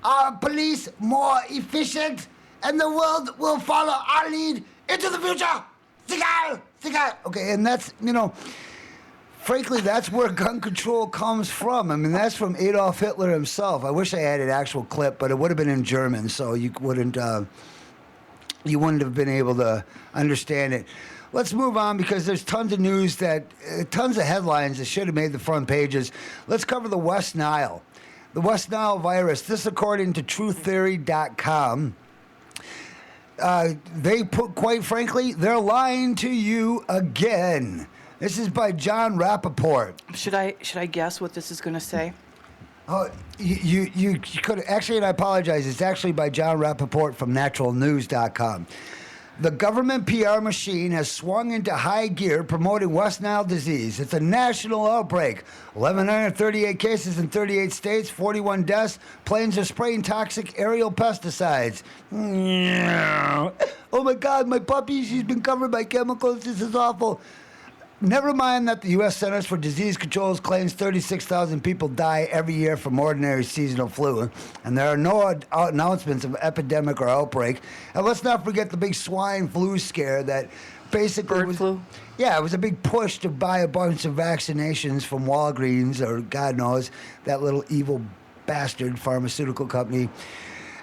our police more efficient, and the world will follow our lead into the future. Sigal! Sigal! Okay, and that's, frankly, that's where gun control comes from. I mean, that's from Adolf Hitler himself. I wish I had an actual clip, but it would have been in German, so you wouldn't have been able to understand it. Let's move on because there's tons of news tons of headlines that should have made the front pages. Let's cover the West Nile. The West Nile virus, this according to TruthTheory.com. Quite frankly, they're lying to you again. This is by John Rappaport. Should I guess what this is going to say? Oh, you could actually, and I apologize. It's actually by John Rappaport from naturalnews.com. The government PR machine has swung into high gear promoting West Nile disease. It's a national outbreak. 1,138 cases in 38 states, 41 deaths. Planes are spraying toxic aerial pesticides. Oh my God, my puppy, she's been covered by chemicals. This is awful. Never mind that the U.S. Centers for Disease Control claims 36,000 people die every year from ordinary seasonal flu, and there are no announcements of epidemic or outbreak. And let's not forget the big swine flu scare that basically Bird flu? Yeah, it was a big push to buy a bunch of vaccinations from Walgreens or God knows, that little evil bastard pharmaceutical company.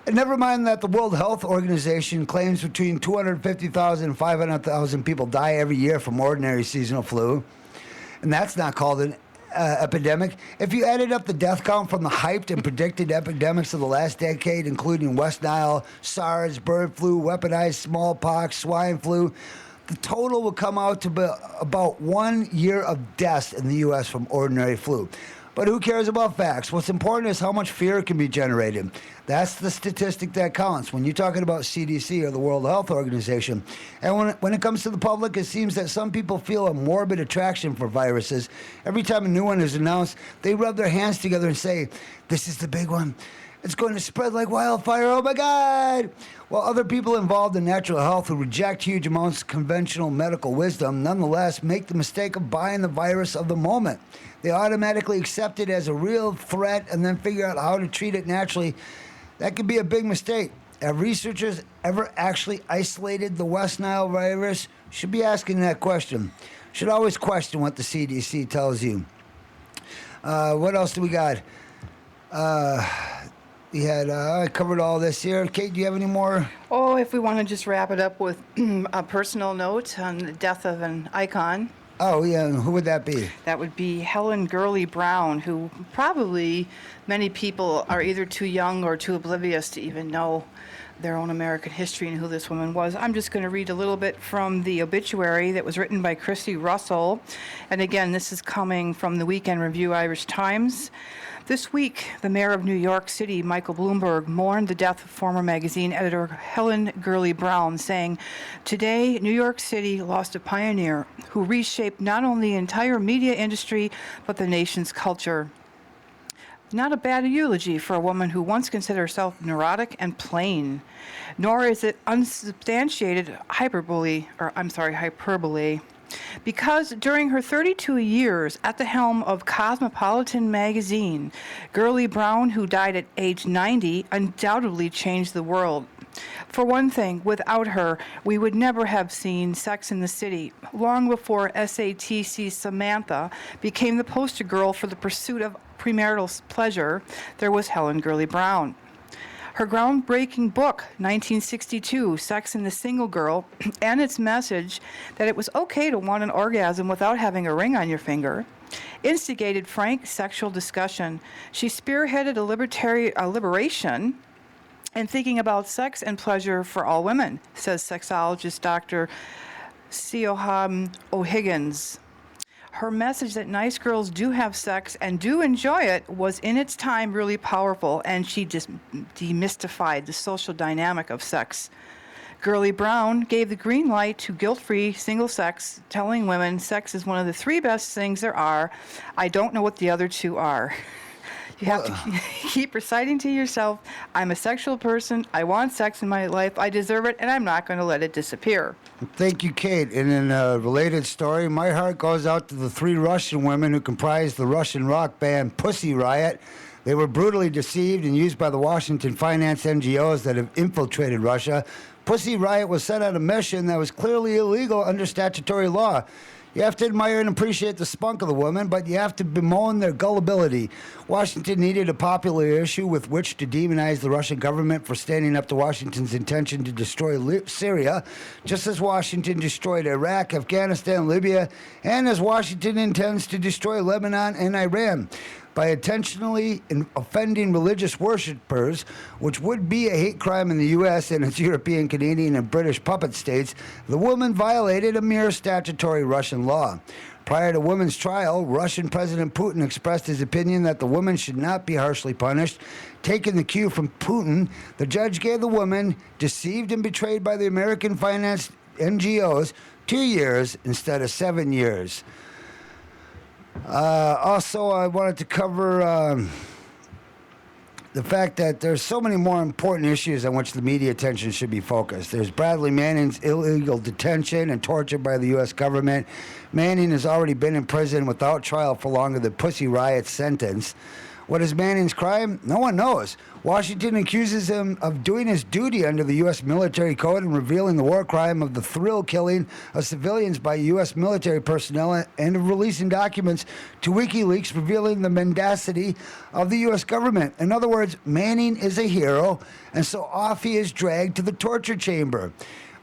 And never mind that the World Health Organization claims between 250,000 and 500,000 people die every year from ordinary seasonal flu. And that's not called an epidemic. If you added up the death count from the hyped and predicted epidemics of the last decade, including West Nile, SARS, bird flu, weaponized smallpox, swine flu, the total would come out to about 1 year of deaths in the U.S. from ordinary flu. But who cares about facts? What's important is how much fear can be generated. That's the statistic that counts when you're talking about CDC or the World Health Organization. And when it comes to the public, it seems that some people feel a morbid attraction for viruses. Every time a new one is announced, they rub their hands together and say, this is the big one. It's going to spread like wildfire. Oh, my God. While other people involved in natural health who reject huge amounts of conventional medical wisdom nonetheless make the mistake of buying the virus of the moment. They automatically accept it as a real threat and then figure out how to treat it naturally. That could be a big mistake. Have researchers ever actually isolated the West Nile virus? Should be asking that question. Should always question what the CDC tells you. What else do we got? I covered all this here. Kate, do you have any more? Oh, if we want to just wrap it up with a personal note on the death of an icon. Oh, yeah. Who would that be? That would be Helen Gurley Brown, who probably many people are either too young or too oblivious to even know their own American history and who this woman was. I'm just going to read a little bit from the obituary that was written by Christy Russell. And again, this is coming from the Weekend Review Irish Times. This week, the mayor of New York City, Michael Bloomberg, mourned the death of former magazine editor Helen Gurley Brown, saying, "Today, New York City lost a pioneer who reshaped not only the entire media industry, but the nation's culture." Not a bad eulogy for a woman who once considered herself neurotic and plain, nor is it unsubstantiated hyperbole. Because during her 32 years at the helm of Cosmopolitan magazine, Gurley Brown, who died at age 90, undoubtedly changed the world. For one thing, without her, we would never have seen Sex in the City. Long before SATC Samantha became the poster girl for the pursuit of premarital pleasure, there was Helen Gurley Brown. Her groundbreaking book, 1962, Sex and the Single Girl, and its message that it was okay to want an orgasm without having a ring on your finger, instigated frank sexual discussion. She spearheaded a liberation and thinking about sex and pleasure for all women, says sexologist Dr. Sioham O'Higgins. Her message that nice girls do have sex and do enjoy it was in its time really powerful, and she just demystified the social dynamic of sex. Gurley Brown gave the green light to guilt-free single sex, telling women sex is one of the 3 best things there are. I don't know what the other 2 are. You have to keep reciting to yourself, I'm a sexual person, I want sex in my life, I deserve it, and I'm not going to let it disappear. Thank you, Kate. And in a related story, my heart goes out to the 3 Russian women who comprised the Russian rock band Pussy Riot. They were brutally deceived and used by the Washington finance NGOs that have infiltrated Russia. Pussy Riot was sent on a mission that was clearly illegal under statutory law. You have to admire and appreciate the spunk of the women, but you have to bemoan their gullibility. Washington needed a popular issue with which to demonize the Russian government for standing up to Washington's intention to destroy Syria, just as Washington destroyed Iraq, Afghanistan, Libya, and as Washington intends to destroy Lebanon and Iran. By intentionally offending religious worshippers, which would be a hate crime in the U.S. and its European, Canadian, and British puppet states, the woman violated a mere statutory Russian law. Prior to woman's trial, Russian President Putin expressed his opinion that the woman should not be harshly punished. Taking the cue from Putin, the judge gave the woman, deceived and betrayed by the American finance NGOs, 2 years instead of 7 years. Also, I wanted to cover the fact that there's so many more important issues on which the media attention should be focused. There's Bradley Manning's illegal detention and torture by the U.S. government. Manning has already been in prison without trial for longer than Pussy Riot's sentence. What is Manning's crime? No one knows. Washington accuses him of doing his duty under the U.S. military code and revealing the war crime of the thrill killing of civilians by U.S. military personnel and of releasing documents to WikiLeaks revealing the mendacity of the U.S. government. In other words, Manning is a hero, and so off he is dragged to the torture chamber.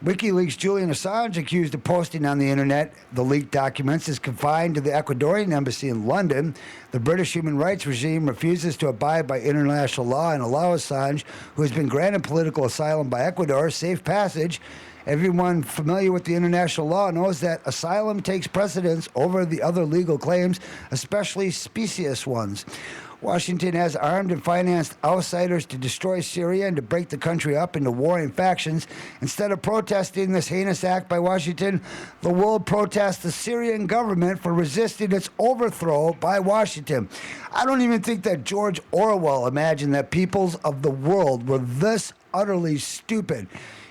WikiLeaks' Julian Assange, accused of posting on the internet the leaked documents, is confined to the Ecuadorian embassy in London. The British human rights regime refuses to abide by international law and allow Assange, who has been granted political asylum by Ecuador, safe passage. Everyone familiar with the international law knows that asylum takes precedence over the other legal claims, especially specious ones. Washington has armed and financed outsiders to destroy Syria and to break the country up into warring factions. Instead of protesting this heinous act by Washington, the world protests the Syrian government for resisting its overthrow by Washington. I don't even think that George Orwell imagined that peoples of the world were this utterly stupid.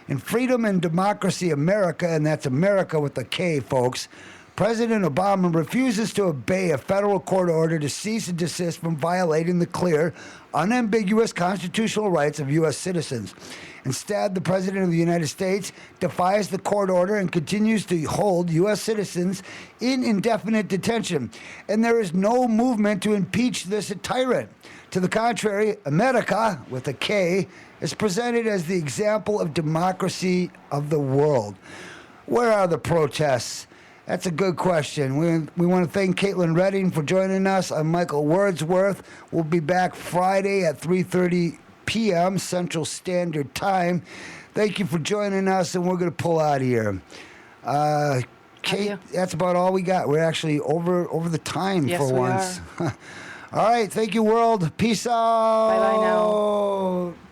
In freedom and democracy America, and that's America with a K, folks, President Obama refuses to obey a federal court order to cease and desist from violating the clear, unambiguous constitutional rights of U.S. citizens. Instead, the President of the United States defies the court order and continues to hold U.S. citizens in indefinite detention. And there is no movement to impeach this tyrant. To the contrary, America, with a K, is presented as the example of democracy of the world. Where are the protests? That's a good question. We want to thank Caitlin Redding for joining us. I'm Michael Wordsworth. We'll be back Friday at 3:30 p.m. Central Standard Time. Thank you for joining us, and we're going to pull out of here. Kate, that's about all we got. We're actually over the time for once. All right. Thank you, world. Peace out. Bye-bye now.